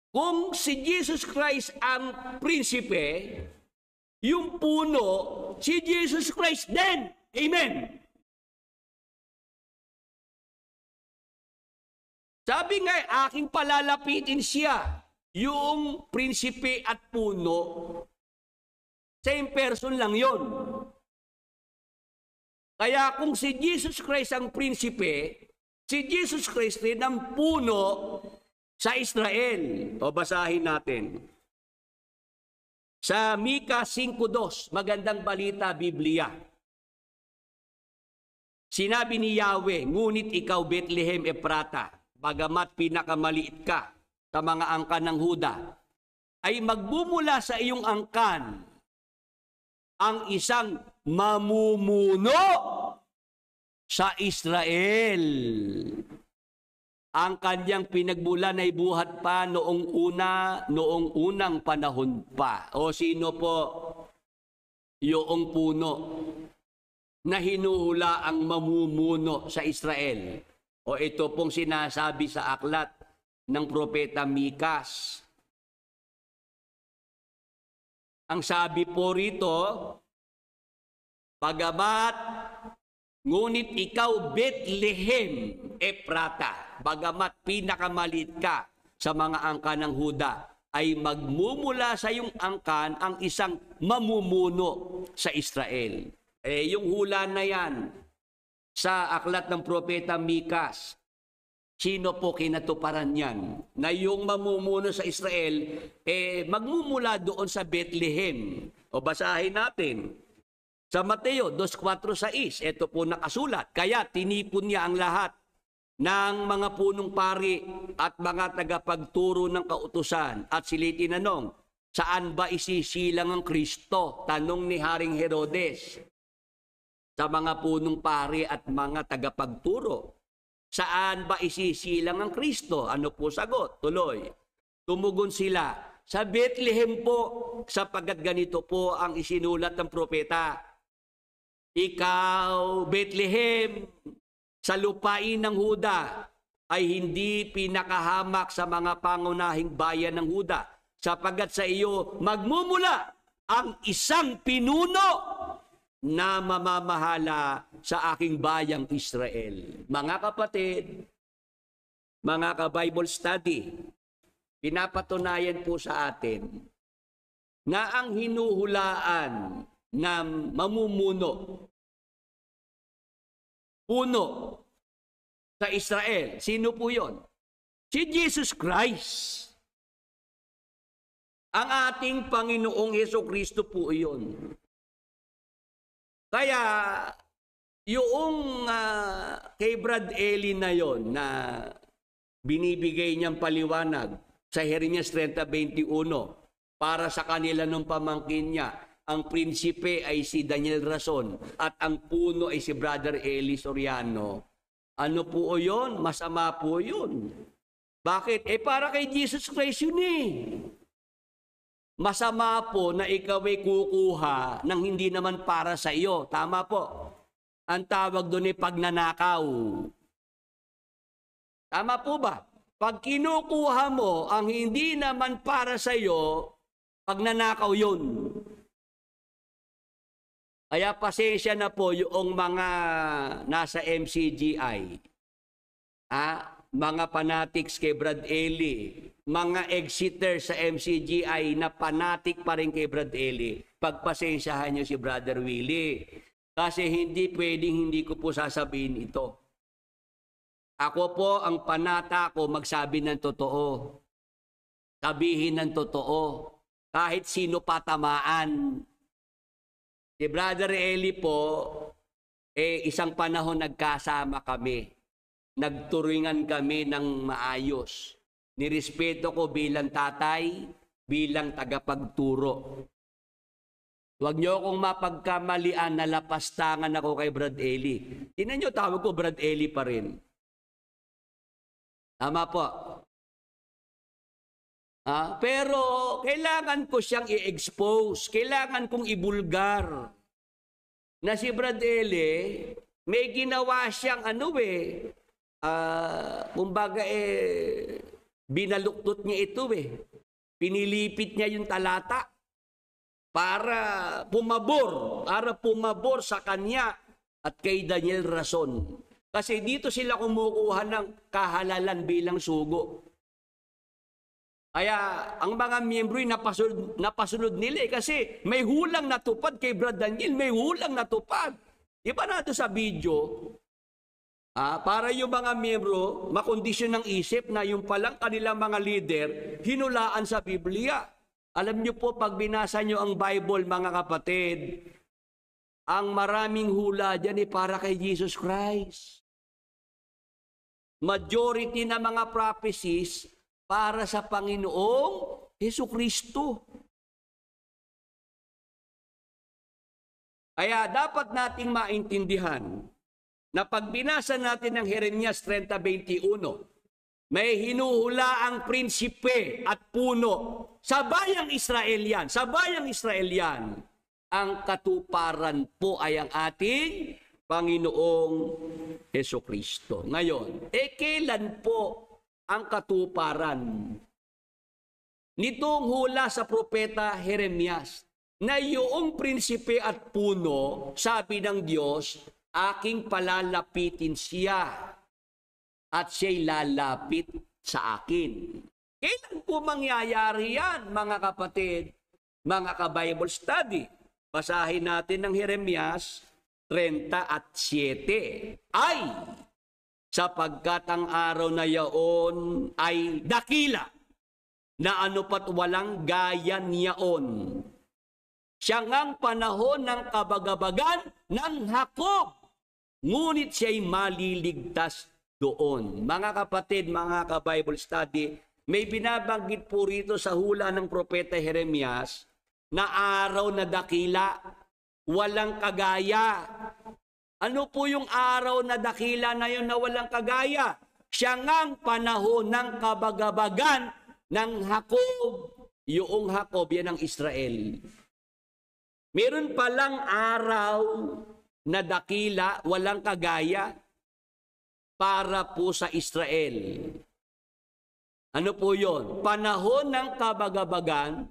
Kung si Jesus Christ ang prinsipe, yung puno, si Jesus Christ din. Amen. Sabi nga, aking palalapitin siya. Yung prinsipe at puno, same person lang yon. Kaya kung si Jesus Christ ang prinsipe, si Jesus Christ rin ang puno sa Israel. O basahin natin. Sa Mika 5:2, magandang balita, Biblia. Sinabi ni Yahweh, ngunit ikaw Bethlehem Ephrata, bagamat pinakamaliit ka sa mga angkan ng Huda, ay magbumula sa iyong angkan ang isang mamumuno sa Israel. Ang kanyang pinagbulan ay buhat pa noong unang panahon pa. O sino po yung puno na hinuhula ang mamumuno sa Israel? O ito pong sinasabi sa aklat ng propeta Mikas. Ang sabi po rito, bagamat ngunit ikaw Bethlehem Ephrata, bagamat pinakamaliit ka sa mga angkan ng Huda, ay magmumula sa iyong angkan ang isang mamumuno sa Israel. Yung hula na yan sa aklat ng propeta Mikas, sino po kinatuparan yan? Na yung mamumuno sa Israel, magmumula doon sa Bethlehem. O basahin natin. Sa Mateo 2:4-6, ito po nakasulat. Kaya tinipon niya ang lahat ng mga punong pari at mga tagapagturo ng kautusan. At sila tinanong, saan ba isisilang ang Kristo? Tanong ni Haring Herodes. Sa mga punong pari at mga tagapagturo. Saan ba isisilang ang Kristo? Ano po sagot? Tuloy. Tumugon sila, sa Bethlehem po, sapagkat ganito po ang isinulat ng propeta. Ikaw, Bethlehem, sa lupain ng Huda, ay hindi pinakahamak sa mga pangunahing bayan ng Huda, sapagkat sa iyo magmumula ang isang pinuno na mamamahala sa aking bayang Israel. Mga kapatid, mga ka-Bible study, pinapatunayan po sa atin na ang hinuhulaan na mamumuno, puno sa Israel, sino po yon? Si Jesus Christ. Ang ating Panginoong Hesukristo po iyon. Kaya, yung kay Brad Eli na yon na binibigay niyang paliwanag sa Jeremias 30:21 para sa kanila nung pamangkin niya, ang prinsipe ay si Daniel Rason at ang puno ay si Brother Eli Soriano. Ano po yun? Masama po yun. Bakit? Para kay Jesus Christ yun eh. Masama po na ikaw ay kukuha ng hindi naman para sa iyo. Tama po. Ang tawag doon ay pagnanakaw. Tama po ba? Pag kinukuha mo ang hindi naman para sa iyo, pagnanakaw yun. Kaya pasensya na po yung mga nasa MCGI. Mga fanatics kay Brad Eli, mga exiter sa MCGI na fanatic pa rin kay Brad Eli, pagpasensyahan niyo si Brother Willie. Kasi hindi pwedeng hindi ko po sasabihin ito. Ako po, ang panata ko, magsabi ng totoo. Sabihin ng totoo. Kahit sino patamaan. Si Brother Eli po, isang panahon nagkasama kami. Nagturingan kami ng maayos. Nirespeto ko bilang tatay, bilang tagapagturo. Huwag niyo akong mapagkamalian na lapastangan ako kay Brad Eli. Tingnan niyo, tawag ko Brad Eli pa rin. Tama po. Pero kailangan ko siyang i-expose. Kailangan kong ibulgar. Na si Brad Eli, may ginawa siyang kumbaga binaluktot niya ito Pinilipit niya yung talata para pumabor sa kanya at kay Daniel Rason. Kasi dito sila kumukuha ng kahalalan bilang sugo. Kaya ang mga miyembro ay napasunod nila kasi may hulang natupad kay Brad Daniel, may hulang natupad. Iba na ito sa video, para yung mga miyembro makondisyon ng isip na yung palang kanilang mga leader hinulaan sa Biblia. Alam niyo po, pag binasa niyo ang Bible, mga kapatid, ang maraming hula dyan para kay Jesus Christ. Majority na mga prophecies para sa Panginoong Hesukristo. Kaya dapat nating maintindihan na pag binasa natin ng Jeremias 30:21, may hinuhula ang prinsipe at puno sa bayang Israel yan. Ang katuparan po ay ang ating Panginoong Hesukristo. Ngayon, kailan po ang katuparan? Nitong hula sa propeta Jeremias na yung prinsipe at puno, sabi ng Diyos, aking palalapitin siya at siya'y lalapit sa akin. Kailan po mangyayari yan, mga kapatid, mga ka-Bible study? Basahin natin ng Jeremias 30:7. Ay, sapagkat ang araw na yaon ay dakila, na anupat walang gaya niyaon. Siya ngang panahon ng kabagabagan ng Jacob, ngunit siya'y maliligtas doon. Mga kapatid, mga ka-Bible study, may binabanggit po rito sa hula ng propeta Jeremias na araw na dakila, walang kagaya. Ano po yung araw na dakila na yun na walang kagaya? Siya ngang panahon ng kabagabagan ng Jacob. Yung Jacob, yan ang Israel. Meron palang araw na dakila, walang kagaya para po sa Israel. Ano po yun? Panahon ng kabagabagan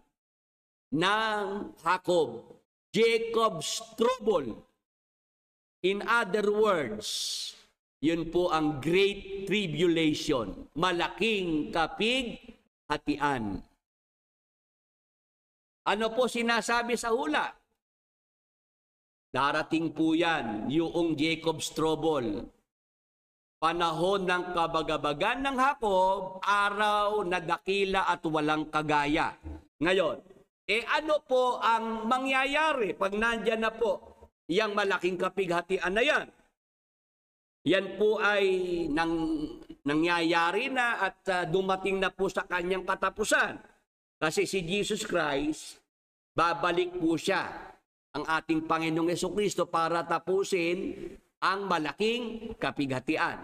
ng Jacob. Jacob's trouble. In other words, yun po ang Great Tribulation. Malaking kapighatian. Ano po sinasabi sa hula? Darating po yan, yung Jacob's trouble. Panahon ng kabagabagan ng Jacob, araw na dakila at walang kagaya. Ngayon, ano po ang mangyayari pag nandyan na po yang malaking kapighatian na yan? Yan po ay nangyayari na at dumating na po sa kanyang katapusan. Kasi si Jesus Christ, babalik po siya, ang ating Panginoong Hesukristo, para tapusin ang malaking kapighatian.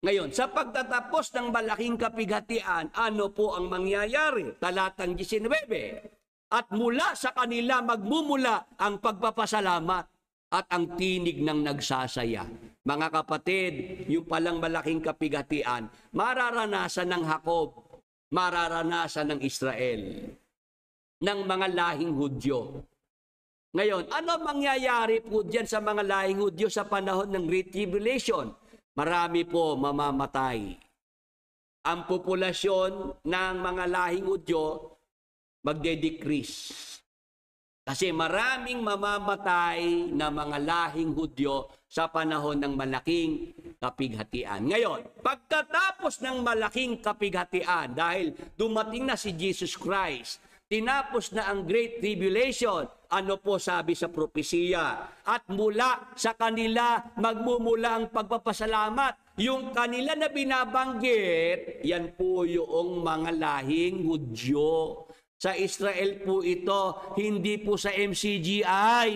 Ngayon, sa pagtatapos ng malaking kapighatian, ano po ang mangyayari? Talatang 19. At mula sa kanila magmumula ang pagpapasalamat at ang tinig ng nagsasaya. Mga kapatid, yung palang malaking kapighatian, mararanasan ng Jacob, mararanasan ng Israel, ng mga lahing Hudyo. Ngayon, ano mangyayari po dyan sa mga lahing Hudyo sa panahon ng Great Tribulation? Marami po mamamatay. Ang populasyon ng mga lahing Hudyo magde-decrease. Kasi maraming mamamatay na mga lahing Hudyo sa panahon ng malaking kapighatian. Ngayon, pagkatapos ng malaking kapighatian, dahil dumating na si Jesus Christ, tinapos na ang Great Tribulation, ano po sabi sa propesiya? At mula sa kanila magmumula ang pagpapasalamat. Yung kanila na binabanggit, yan po yung mga lahing Hudyo. Sa Israel po ito, hindi po sa MCGI.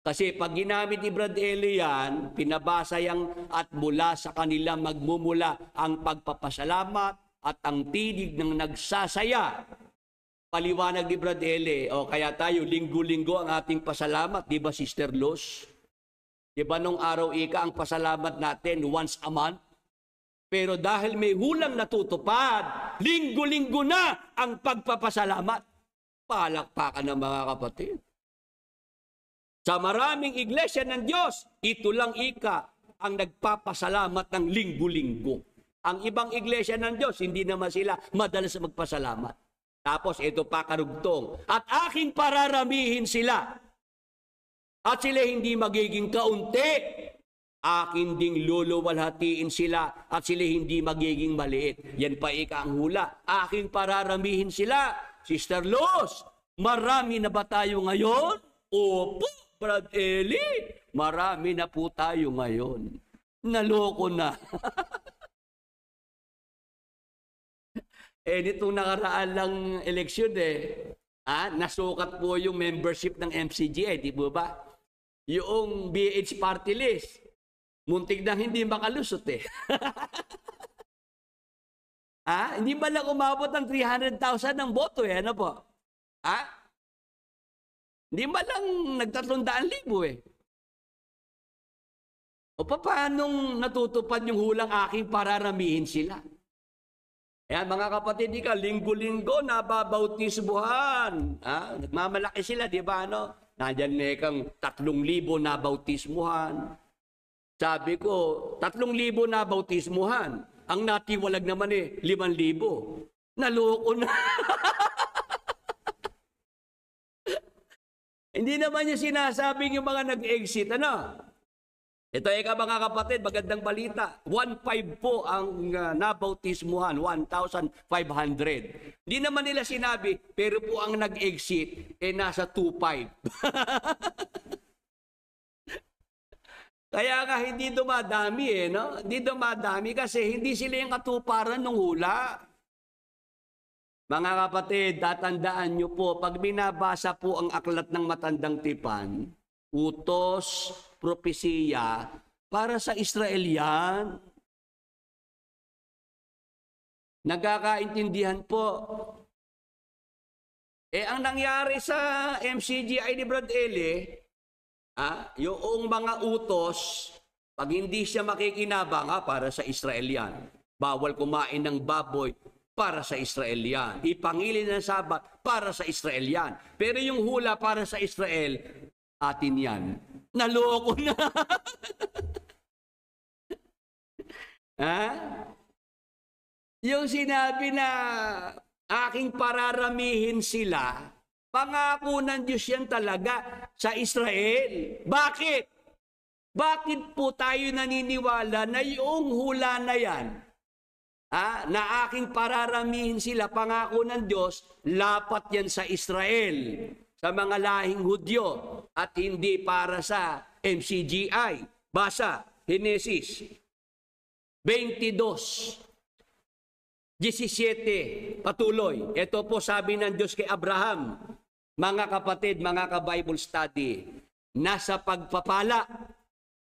Kasi pag ginamit ni Brad Eli yan, pinabasa yang at mula sa kanila magmumula ang pagpapasalamat at ang tinig ng nagsasaya. Paliwanag ni Brad Eli, o kaya tayo linggo-linggo ang ating pasalamat, di ba Sister Luz? Di ba nung araw ika ang pasalamat natin once a month? Pero dahil may hulang natutupad, linggo-linggo na ang pagpapasalamat. Palakpakan ng mga kapatid. Sa maraming iglesia ng Diyos, ito lang ika ang nagpapasalamat ng linggo-linggo. Ang ibang iglesia ng Diyos, hindi naman sila madalas magpasalamat. Tapos ito pa karugtong, at aking pararamihin sila. At sila hindi magiging kaunti. Akin ding luluwalhatiin sila at sila hindi magiging maliit. Yan pa ika ang hula. Aking pararamihin sila. Sister Luz, marami na ba tayo ngayon? Opo, Brad Eli, marami na po tayo ngayon. Naloko na. Nitong nakaraan lang eleksyon nasukat po yung membership ng MCGI, di ba ba? Yung BH party list. Muntik na hindi makalusot Hindi ba lang umabot ng 300,000 ng boto ano po? Hindi ba lang nag-300,000 O paano natutupad yung hulang aking pararamihin sila? Ayan mga kapatid, linggo-linggo nababautismuhan. Nagmamalaki sila, di ba ano? Nandyan kang 3,000 nabautismuhan. Sabi ko, 3,000 na bautismuhan. Ang natiwalag naman 5,000. Naloko na. Hindi naman niya sinasabing yung mga nag-exit. Ano? Ito mga kapatid, magandang balita. 1,500 po ang nabautismuhan, 1,500. Hindi naman nila sinabi, pero po ang nag-exit, nasa 2,500. Kaya nga hindi dumadami no? Hindi dumadami kasi hindi sila yung katuparan ng hula. Mga kapatid, tatandaan nyo po, pag binabasa po ang aklat ng Matandang Tipan, utos, propesiya, para sa Israel yan. Nagkakaintindihan po. Ang nangyari sa MCGI ni Brad Eli, yung mga utos, pag hindi siya makikinabang, para sa Israel yan. Bawal kumain ng baboy, para sa Israel yan. Ipangilin ng Sabat, para sa Israel yan. Pero yung hula para sa Israel, atin yan. Naloko na. Yung sinabi na aking pararamihin sila, pangako ng Diyos yan talaga sa Israel. Bakit? Bakit po tayo naniniwala na yung hula na yan, na aking pararamihin sila, pangako ng Diyos, lapat yan sa Israel, sa mga lahing Hudyo, at hindi para sa MCGI. Basa, Genesis 22:17, patuloy. Ito po sabi ng Diyos kay Abraham, mga kapatid, mga ka-Bible study, nasa pagpapala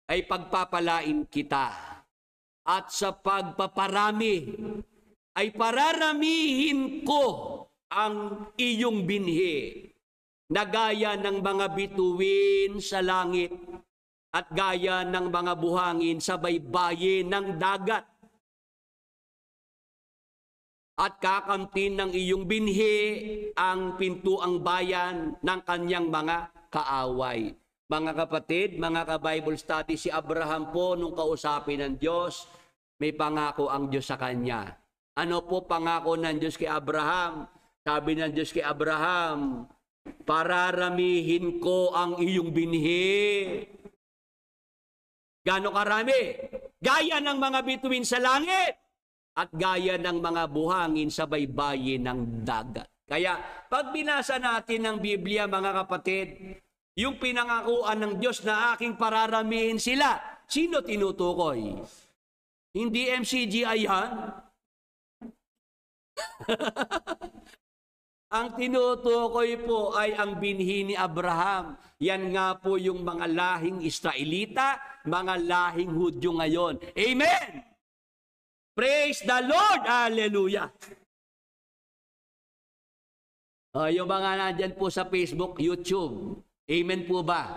ay pagpapalain kita. At sa pagpaparami ay pararamihin ko ang iyong binhi na gaya ng mga bituin sa langit at gaya ng mga buhangin sa baybayin ng dagat. At kakamtin ng iyong binhi ang pintuang bayan ng kanyang mga kaaway. Mga kapatid, mga ka-Bible study, si Abraham po nung kausapin ng Diyos, may pangako ang Diyos sa kanya. Ano po pangako ng Diyos kay Abraham? Sabi ng Diyos kay Abraham, pararamihin ko ang iyong binhi. Gaano karami? Gaya ng mga bituin sa langit at gaya ng mga buhangin sa baybayin ng dagat. Kaya pag binasa natin ng Biblia, mga kapatid, yung pinangakuan ng Diyos na aking pararamihin sila, sino tinutukoy? Hindi MCGI yan. Ang tinutukoy po ay ang binhi ni Abraham. Yan nga po yung mga lahing Israelita, mga lahing Hudyo ngayon. Amen! Praise the Lord! Hallelujah! Yung mga nandyan po sa Facebook, YouTube, amen po ba?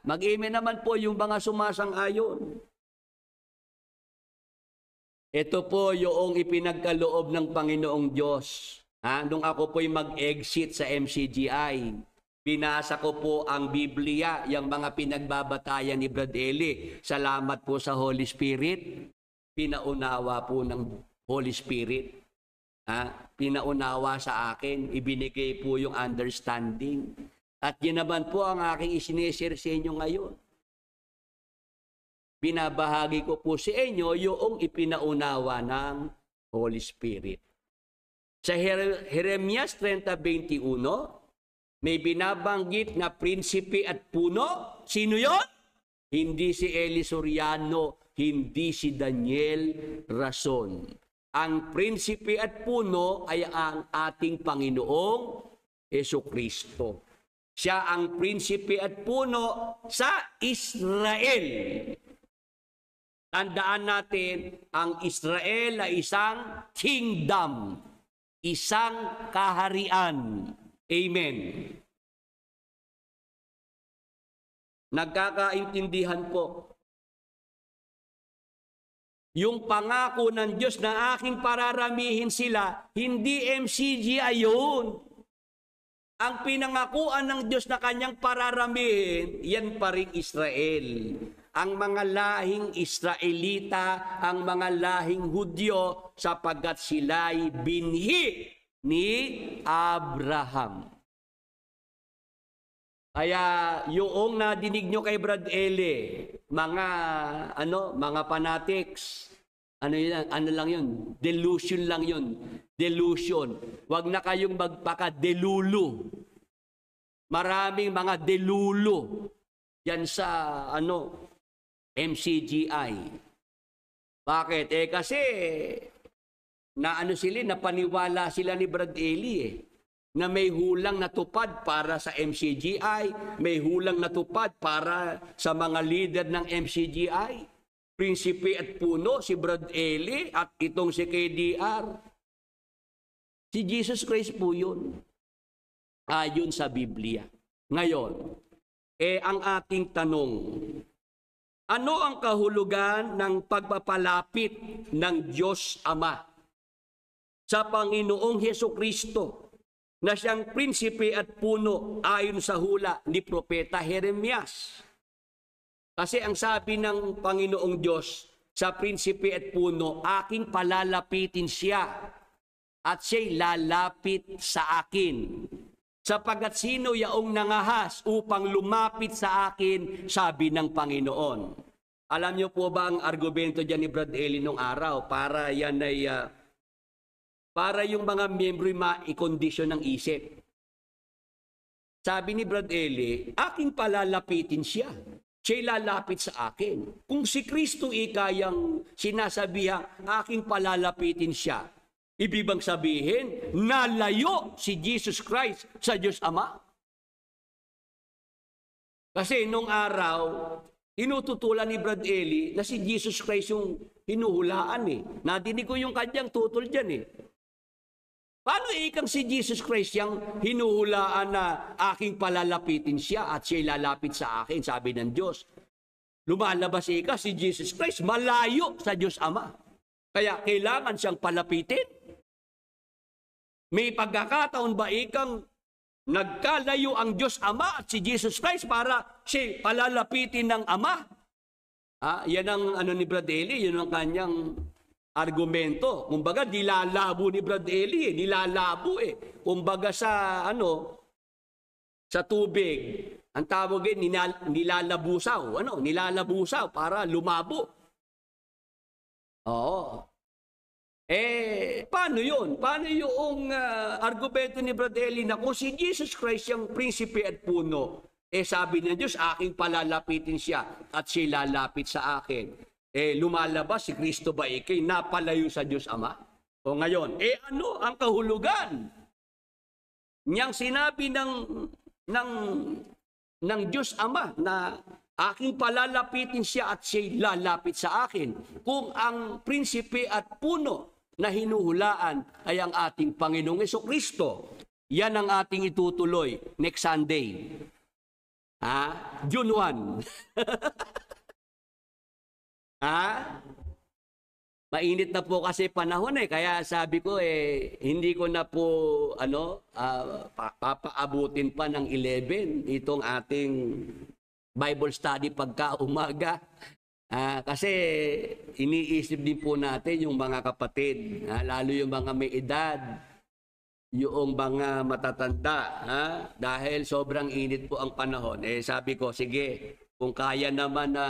Mag-amen naman po yung mga sumasang-ayon. Ito po yung ipinagkaloob ng Panginoong Diyos. Nung ako po'y mag-exit sa MCGI, binasa ko po ang Biblia, yung mga pinagbabatayan ni Brad Eli. Salamat po sa Holy Spirit. Pinaunawa po ng Holy Spirit. Pinaunawa sa akin, ibinigay po yung understanding. At yun naman po ang aking isineshare sa inyo ngayon. Binabahagi ko po sa inyo yung ipinaunawa ng Holy Spirit. Sa Jeremias 30:21, may binabanggit na prinsipe at puno. Sino yon? Hindi si Eli Soriano, hindi si Daniel Rason. Ang prinsipe at puno ay ang ating Panginoong Jesucristo. Siya ang prinsipe at puno sa Israel. Tandaan natin, ang Israel ay isang kingdom, isang kaharian. Amen. Nagkakaintindihan po. Yung pangako ng Diyos na aking pararamihin sila, hindi MCGI yun. Ang pinangakuan ng Diyos na kanyang pararamihin, yan pa rin Israel. Ang mga lahing Israelita, ang mga lahing Hudyo, sapagkat sila'y binhi ni Abraham. Kaya yung nadinig nyo kay Brad Eli, mga fanatics, ano lang yun? Delusion lang yun. Delusion. Huwag na kayong magpaka-delulu. Maraming mga delulu yan sa MCGI. Bakit? Kasi napaniwala sila ni Brad Eli na may hulang natupad para sa MCGI, may hulang natupad para sa mga leader ng MCGI, prinsipe at puno, si Brad Eli at itong si KDR. Si Jesus Christ po yun, ayon sa Biblia. Ngayon, ang ating tanong, ano ang kahulugan ng pagpapalapit ng Diyos Ama sa Panginoong Jesucristo na siyang prinsipe at puno ayon sa hula ni Propeta Jeremias? Kasi ang sabi ng Panginoong Diyos sa prinsipe at puno, aking palalapitin siya at siya'y lalapit sa akin. Sapagkat sino yaong nangahas upang lumapit sa akin, sabi ng Panginoon. Alam niyo po ba ang argumento dyan ni Brad Eli nung araw? Para yan ay para yung mga miyembro ma-i-condition ng isip. Sabi ni Brad Eli, aking palalapitin siya. Siya'y lalapit sa akin. Kung si Kristo ikayang sinasabihang aking palalapitin siya, ibig bang sabihin, nalayo si Jesus Christ sa Diyos Ama? Kasi nung araw, tinututulan ni Brad Eli na si Jesus Christ yung hinuhulaan Nadinig ko yung kanyang tutol dyan Paano ikang si Jesus Christ yung hinuhulaan na aking palalapitin siya at siya'y lalapit sa akin, sabi ng Diyos. Lumalabas si Jesus Christ, malayo sa Diyos Ama. Kaya kailangan siyang palapitin. May pagkakataon ba ikang nagkalayo ang Diyos Ama at si Jesus Christ para siya palalapitin ng Ama? Yan ang ni Brad Eli, yun ang kanyang argumento. Kumbaga, nilalabo ni Brad Eli, nilalabo eh. Kumbaga sa sa tubig, ang tawag nilalabusaw. Nilalabusaw para lumabo. Oo. Paano yun? Paano yung argumento ni Brad Eli na kung si Jesus Christ yung prinsipe at puno, sabi ng Diyos, aking palalapitin siya at siya lalapit sa akin. Lumalabas si Kristo ba ikay napalayo sa Diyos Ama? O ngayon, ano ang kahulugan niyang sinabi ng Diyos Ama na aking palalapitin siya at siya lalapit sa akin kung ang prinsipe at puno na hinuhulaan ay ang ating Panginoong Jesucristo. Yan ang ating itutuloy next Sunday. June 1. Mainit na po kasi panahon kaya sabi ko hindi ko na po papaabutin pa ng 11 itong ating Bible study pagka umaga. Kasi iniisip din po natin yung mga kapatid, lalo yung mga may edad, yung mga matatanda, dahil sobrang init po ang panahon. Sabi ko, sige, kung kaya naman na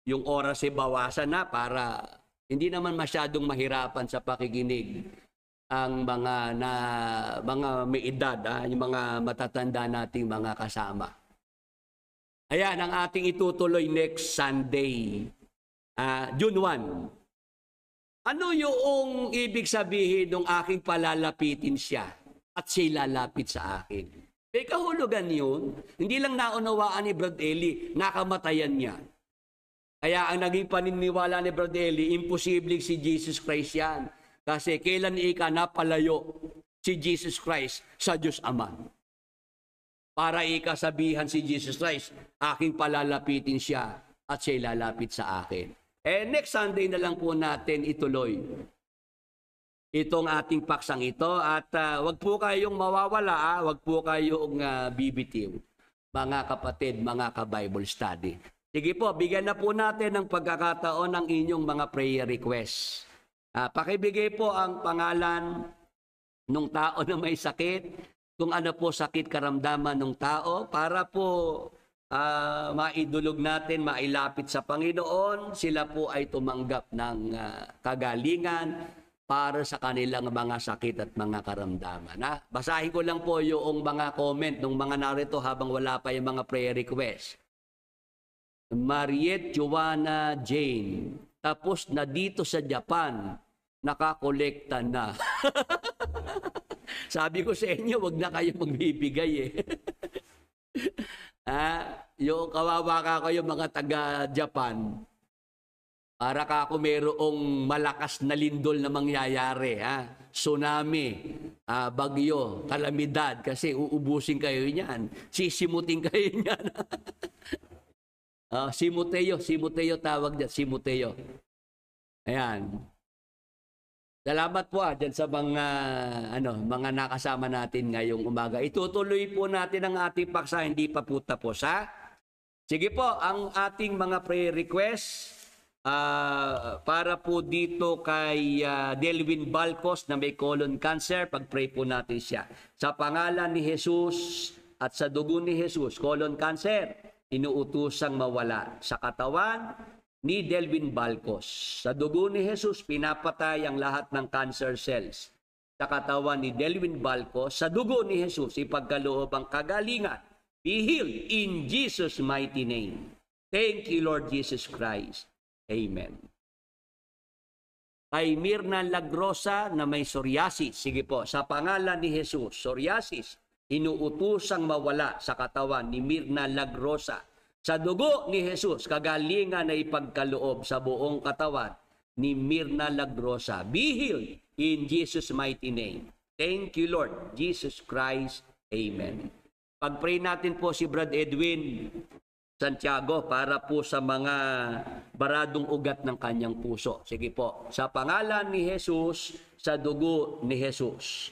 yung oras bawasan na para hindi naman masyadong mahirapan sa pakikinig ang mga may edad, yung mga matatanda nating mga kasama. Ayan ang ating itutuloy next Sunday, June 1. Ano yung ibig sabihin ng aking palalapitin siya at siya lalapit sa akin? Kahulugan yun. Hindi lang naunawaan ni Brad Eli, nakamatayan niya. Kaya ang naging paniniwala ni Brad Eli, imposibleng si Jesus Christ yan. Kasi kailan napalayo si Jesus Christ sa Diyos Ama? Para ikasabihan si Jesus Christ, aking palalapitin siya at siya lalapit sa akin. Next Sunday na lang po natin ituloy itong ating paksang ito at wag po kayong mawawala, wag po kayong bibitiw, mga kapatid, mga ka-Bible study. Sige po, bigyan na po natin ng pagkakataon ng inyong mga prayer requests. Pakibigay po ang pangalan ng tao na may sakit, kung ano po sakit karamdaman ng tao, para po maidulog natin, mailapit sa Panginoon, sila po ay tumanggap ng kagalingan para sa kanilang mga sakit at mga karamdaman. Basahin ko lang po yung mga comment ng mga narito habang wala pa yung mga prayer request. Mariette Joanna Jane, tapos na dito sa Japan, nakakolekta na. Sabi ko sa inyo, wag na kayo magbibigay yung kawawa ka kayo mga taga-Japan, para ka ako mayroong malakas na lindol na mangyayari, tsunami, bagyo, kalamidad, kasi uubusin kayo niyan, sisimutin kayo niyan. Simuteo tawag dyan, Simuteo. Ayan. Salamat po dyan sa mga nakasama natin ngayong umaga. Itutuloy po natin ang ating paksa, hindi pa po tapos, Sige po, ang ating mga prayer requests para po dito kay Delwin Balcos na may colon cancer, pag-pray po natin siya. Sa pangalan ni Jesus at sa dugo ni Jesus, colon cancer, inuutusang mawala sa katawan ni Delwin Balcos. Sa dugo ni Jesus, pinapatay ang lahat ng cancer cells. Sa katawan ni Delwin Balcos, sa dugo ni Jesus, ipagkaloob ang kagalingan. Be healed in Jesus' mighty name. Thank you, Lord Jesus Christ. Amen. Kay Mirna Lagrosa na may psoriasis, sige po, sa pangalan ni Jesus, psoriasis, inuutusang mawala sa katawan ni Mirna Lagrosa. Sa dugo ni Jesus, kagalingan na ipagkaloob sa buong katawan ni Mirna Lagrosa. Be healed in Jesus' mighty name. Thank you, Lord Jesus Christ. Amen. Pag-pray natin po si Brad Edwin Santiago para po sa mga baradong ugat ng kanyang puso. Sige po, sa pangalan ni Jesus, sa dugo ni Jesus.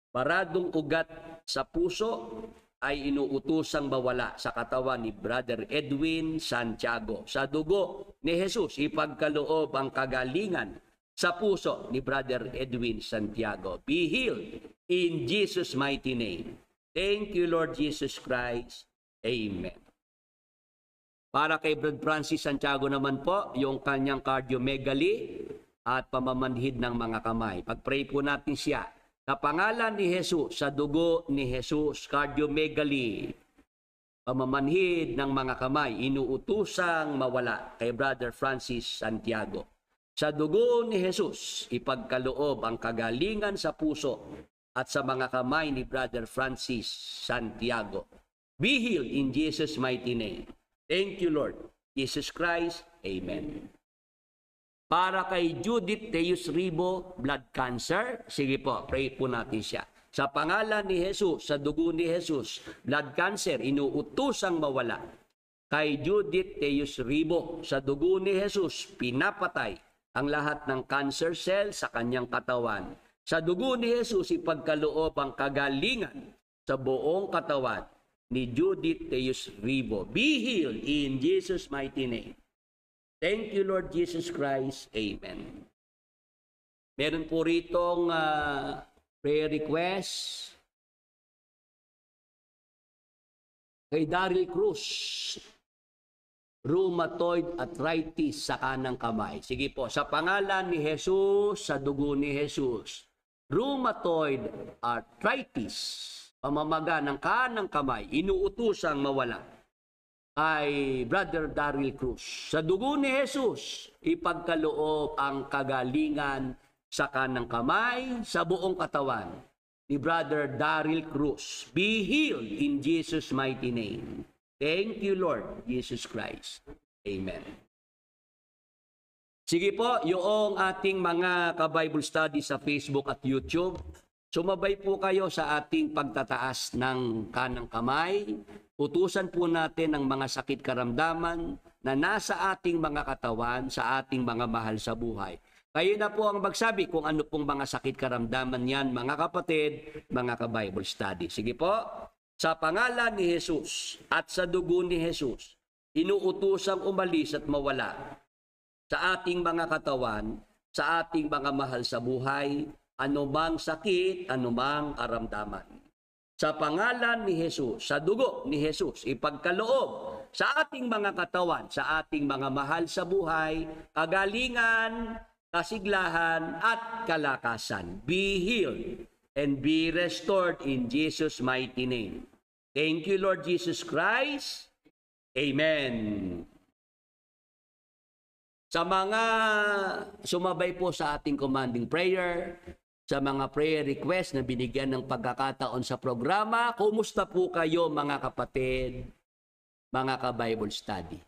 Baradong ugat sa puso ay inuutusang mawala sa katawan ni Brother Edwin Santiago. Sa dugo ni Jesus, ipagkaloob ang kagalingan sa puso ni Brother Edwin Santiago. Be healed in Jesus' mighty name. Thank you, Lord Jesus Christ. Amen. Para kay Brother Francis Santiago naman po, yung kanyang cardiomegaly at pamamanhid ng mga kamay. Pag-pray po natin siya. Sa pangalan ni Jesus, sa dugo ni Jesus, cardiomegaly, pamamanhid ng mga kamay, inuutusang mawala kay Brother Francis Santiago. Sa dugo ni Jesus, ipagkaloob ang kagalingan sa puso at sa mga kamay ni Brother Francis Santiago. Be healed in Jesus' mighty name. Thank you, Lord Jesus Christ. Amen. Para kay Judith Teus Ribo, blood cancer. Sige po, pray po natin siya. Sa pangalan ni Jesus, sa dugo ni Jesus, blood cancer, inuutusang mawala. Kay Judith Teus Ribo, sa dugo ni Jesus, pinapatay ang lahat ng cancer cell sa kanyang katawan. Sa dugo ni Jesus, ipagkaloob ang kagalingan sa buong katawan ni Judith Teus Ribo. Be healed in Jesus' mighty name. Thank you, Lord Jesus Christ. Amen. Meron po ritong prayer request kay Daryl Cruz. Rheumatoid arthritis sa kanang kamay. Sige po, sa pangalan ni Jesus, sa dugo ni Jesus. Rheumatoid arthritis, pamamaga ng kanang kamay, inuutusang mawala kay Brother Daryl Cruz. Sa dugo ni Jesus, ipagkaloob ang kagalingan sa kanang kamay, sa buong katawan ni Brother Daryl Cruz. Be healed in Jesus' mighty name. Thank you, Lord Jesus Christ. Amen. Sige po, yung ating mga ka-Bible study sa Facebook at YouTube, sumabay po kayo sa ating pagtataas ng kanang kamay. Utusan po natin ang mga sakit karamdaman na nasa ating mga katawan, sa ating mga mahal sa buhay. Kayo na po ang magsabi kung ano pong mga sakit karamdaman yan, mga kapatid, mga ka-Bible study. Sige po, sa pangalan ni Jesus at sa dugo ni Jesus, inuutusang umalis at mawala sa ating mga katawan, sa ating mga mahal sa buhay, anumang sakit, anumang karamdaman. Sa pangalan ni Jesus, sa dugo ni Jesus, ipagkaloob sa ating mga katawan, sa ating mga mahal sa buhay, kagalingan, kasiglahan, at kalakasan. Be healed and be restored in Jesus' mighty name. Thank you, Lord Jesus Christ. Amen. Sa mga sumabay po sa ating commanding prayer, sa mga prayer request na binigyan ng pagkakataon sa programa, kumusta po kayo mga kapatid, mga ka-Bible study?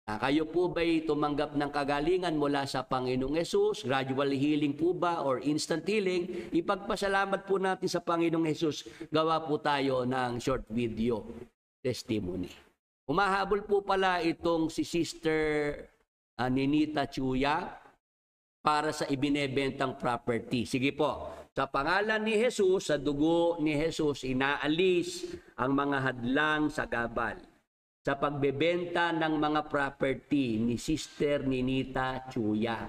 Kayo po ba'y tumanggap ng kagalingan mula sa Panginoong Hesus? Gradual healing po ba or instant healing? Ipagpasalamat po natin sa Panginoong Hesus. Gawa po tayo ng short video testimony. Umahabol po pala itong si Sister Ninita Chuya para sa ibinebentang property. Sige po, sa pangalan ni Jesus, sa dugo ni Jesus, inaalis ang mga hadlang sa gabal sa pagbebenta ng mga property ni Sister Ninita Chuya.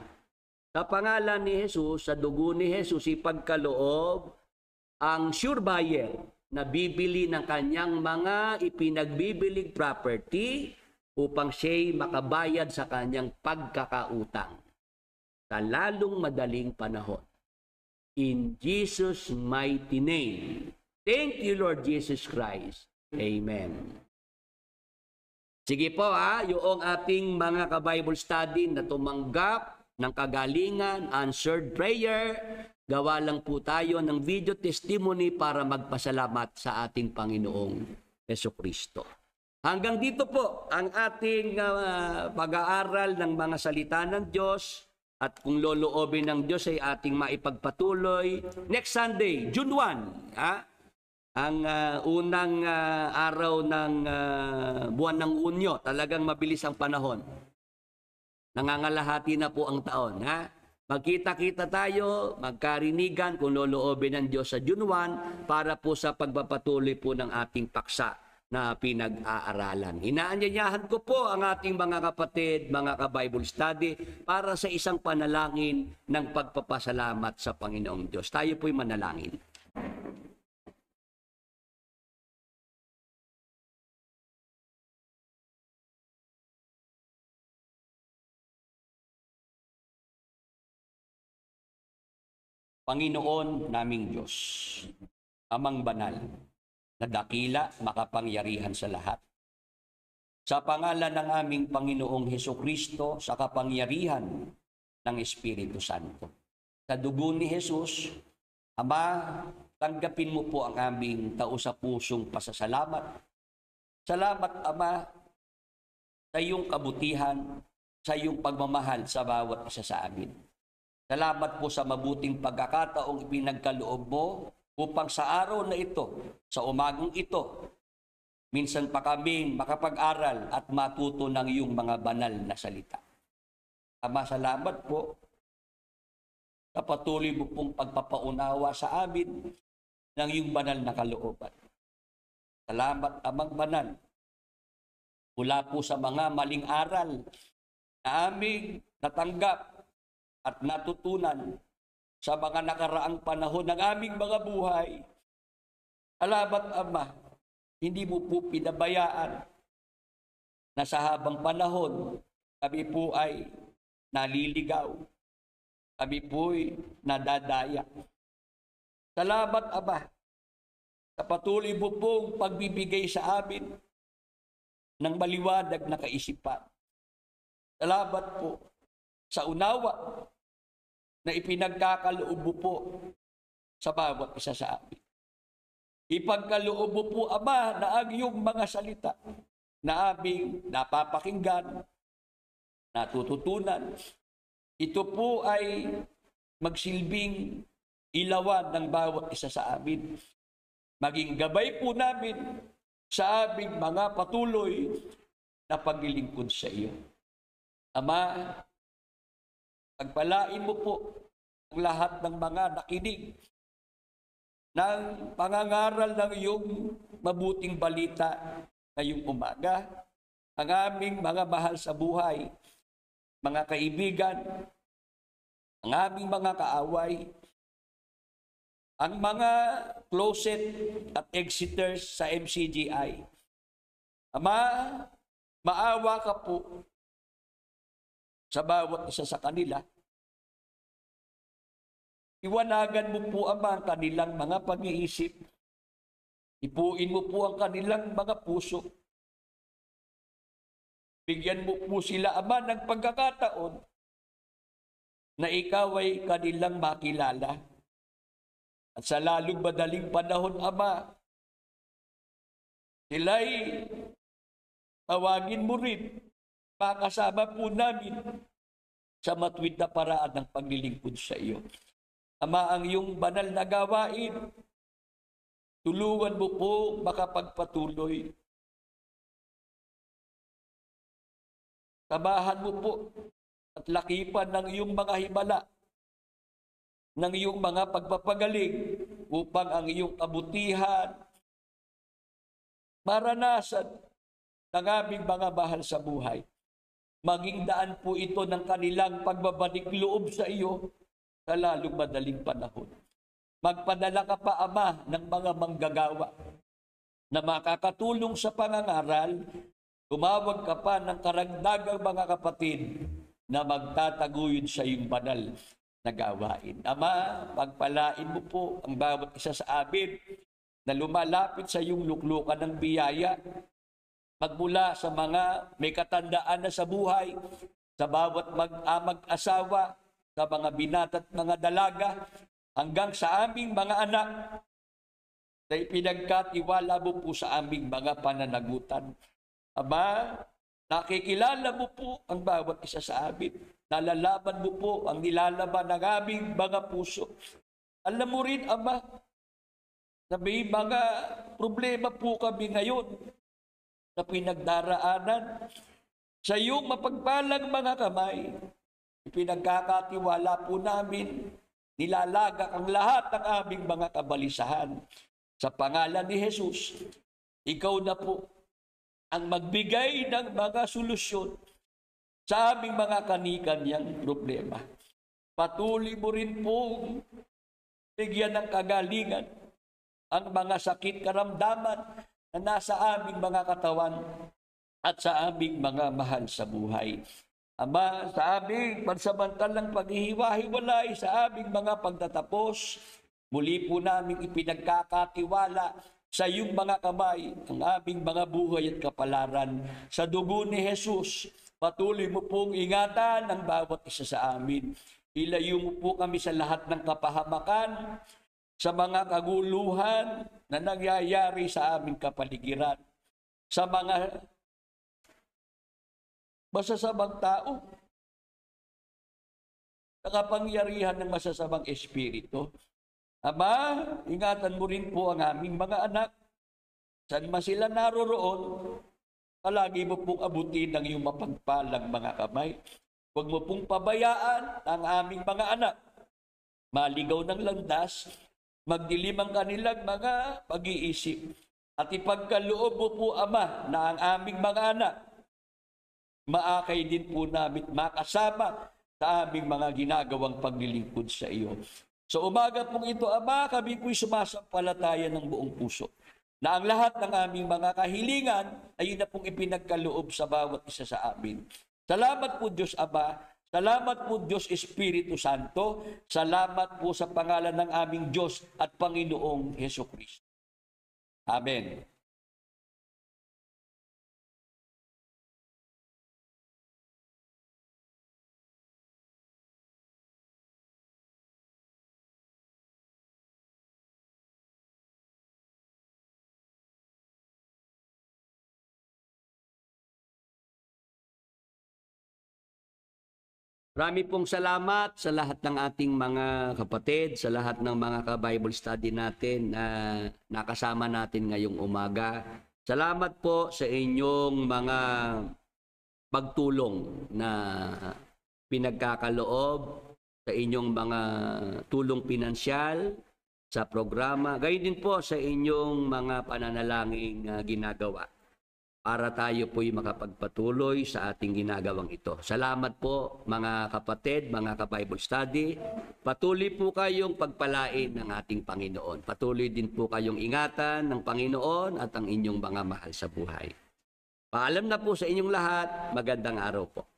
Sa pangalan ni Jesus, sa dugo ni Jesus, ipagkaloob ang sure buyer na bibili ng kanyang mga ipinagbibiling property upang siya'y makabayad sa kanyang pagkakautang sa lalong madaling panahon. In Jesus' mighty name. Thank you, Lord Jesus Christ. Amen. Sige po yung ating mga ka-Bible study na tumanggap ng kagalingan, answered prayer, gawa lang po tayo ng video testimony para magpasalamat sa ating Panginoong Jesucristo. Hanggang dito po ang ating pag-aaral ng mga salita ng Diyos. At kung loloobin ng Diyos ay ating maipagpatuloy next Sunday, June 1, ang unang araw ng buwan ng Unyo. Talagang mabilis ang panahon. Nangangalahati na po ang taon. Magkita-kita tayo, magkarinigan kung loloobin ng Diyos sa June 1 para po sa pagpapatuloy po ng ating paksa na pinag-aaralan. Inaanyayahan ko po ang ating mga kapatid, mga ka-Bible study para sa isang panalangin ng pagpapasalamat sa Panginoong Diyos. Tayo po'y manalangin. Panginoon naming Diyos, Amang Banal, na dakila, makapangyarihan sa lahat. Sa pangalan ng aming Panginoong Hesukristo, sa kapangyarihan ng Espiritu Santo. Sa dugo ni Jesus, Ama, tanggapin mo po ang aming taus-pusong pasasalamat. Salamat, Ama, sa iyong kabutihan, sa iyong pagmamahal sa bawat isa sa amin. Salamat po sa mabuting pagkakataong ipinagkaloob mo upang sa araw na ito, sa umagang ito, minsan pa kami makapag-aral at matuto ng iyong mga banal na salita. Ama, salamat po sa patuloy mo pong pagpapaunawa sa amin ng iyong banal na kalooban. Salamat, Amang Banal, mula po sa mga maling aral na aming natanggap at natutunan sa mga nakaraang panahon ng aming mga buhay. Salamat, Ama, hindi mo po pinabayaan na sa habang panahon kami po ay naliligaw. Kami po'y nadadaya. Salamat, Ama, sa patuloy mo pong pagbibigay sa amin ng maliwanag na kaisipan. Salamat po sa unawa na ipinagkakaloob mo po sa bawat isa sa amin. Ipagkaloob mo po, Ama, na ang iyong mga salita na aming napapakinggan, natututunan, ito po ay magsilbing ilawan ng bawat isa sa amin. Maging gabay po namin sa aming mga patuloy na paglilingkod sa iyo. Ama, pagpalain mo po ang lahat ng mga nakinig ng pangangaral ng iyong mabuting balita ngayong umaga. Ang aming mga mahal sa buhay, mga kaibigan, ang aming mga kaaway, ang mga closet at exiters sa MCGI. Ama, maawa ka po sa bawat isa sa kanila. Iwanagan mo po, Ama, ang kanilang mga pag-iisip. Ipuin mo po ang kanilang mga puso. Bigyan mo po sila, Ama, ng pagkakataon na ikaw ay kanilang makilala. At sa lalong madaling panahon, Ama, sila'y tawagin mo rin, makasama po namin sa matuwid na paraan ng paglilingkod sa iyo. Ama, ang iyong banal na gawain, tulungan mo po makapagpatuloy. Samahan mo po at lakipan ng iyong mga himala, ng iyong mga pagpapagaling upang ang iyong kabutihan maranasan ng aming mga mahal sa buhay. Maging daan po ito ng kanilang pagbabalik loob sa iyo sa lalong madaling panahon. Magpadala ka pa, Ama, ng mga manggagawa na makakatulong sa pangangaral. Tumawag ka pa ng karagdagang mga kapatid na magtataguyod sa iyong banal na gawain. Ama, pagpalain mo po ang bawat isa sa amin na lumalapit sa iyong luklukan ng biyaya. Magmula sa mga may katandaan na sa buhay, sa bawat mag-asawa, sa mga binata at mga dalaga, hanggang sa aming mga anak na ipinagkatiwala mo po sa aming mga pananagutan. Ama, nakikilala mo po ang bawat isa sa amin. Nalalaman mo po ang nilalaman ng aming mga puso. Alam mo rin, Ama, na may mga problema po kami ngayon na pinagdaraanan. Sa iyong mapagpalang mga kamay, ipinagkakatiwala po namin, nilalagak ang lahat ng aming mga kabalisahan. Sa pangalan ni Jesus, ikaw na po ang magbigay ng mga solusyon sa aming mga kanikanyang problema. Patuloy mo rin po bigyan ng kagalingan ang mga sakit karamdaman na nasa aming mga katawan at sa aming mga mahal sa buhay. Ama, sa aming pansamantalang paghihiwa-hiwalay sa aming mga pagtatapos, muli po namin ipinagkakatiwala sa iyong mga kamay ang aming mga buhay at kapalaran. Sa dugo ni Jesus, patuloy mo pong ingatan ang bawat isa sa amin. Ilayo mo po kami sa lahat ng kapahamakan, sa mga kaguluhan na nangyayari sa aming kapaligiran, sa mga masasamang tao, sa kapangyarihan ng masasamang espiritu. Ama, ingatan mo rin po ang aming mga anak. Saan man sila naroroon, palagi mo pong abutin ang iyong mapagpalang mga kamay. Huwag mo pong pabayaan ang aming mga anak maligaw ng landas, magdilim ang kanilang mga pag-iisip. At ipagkaloob mo po, Ama, na ang aming mga anak maakay din po namin makasama sa aming mga ginagawang paglilingkod sa iyo. Sa umaga pong ito, Ama, kami po'y sumasampalataya ng buong puso na ang lahat ng aming mga kahilingan ay yun na pong ipinagkaloob sa bawat isa sa amin. Salamat po, Diyos Ama. Salamat po, Diyos Espiritu Santo. Salamat po sa pangalan ng aming Diyos at Panginoong Hesukristo. Amen. Marami pong salamat sa lahat ng ating mga kapatid, sa lahat ng mga ka-Bible study natin na nakasama natin ngayong umaga. Salamat po sa inyong mga pagtulong na pinagkakaloob, sa inyong mga tulong pinansyal sa programa. Gayon din po sa inyong mga pananalangin ginagawa para tayo po'y makapagpatuloy sa ating ginagawang ito. Salamat po mga kapatid, mga ka-Bible study. Patuloy po kayong pagpalain ng ating Panginoon. Patuloy din po kayong ingatan ng Panginoon at ang inyong mga mahal sa buhay. Paalam na po sa inyong lahat. Magandang araw po.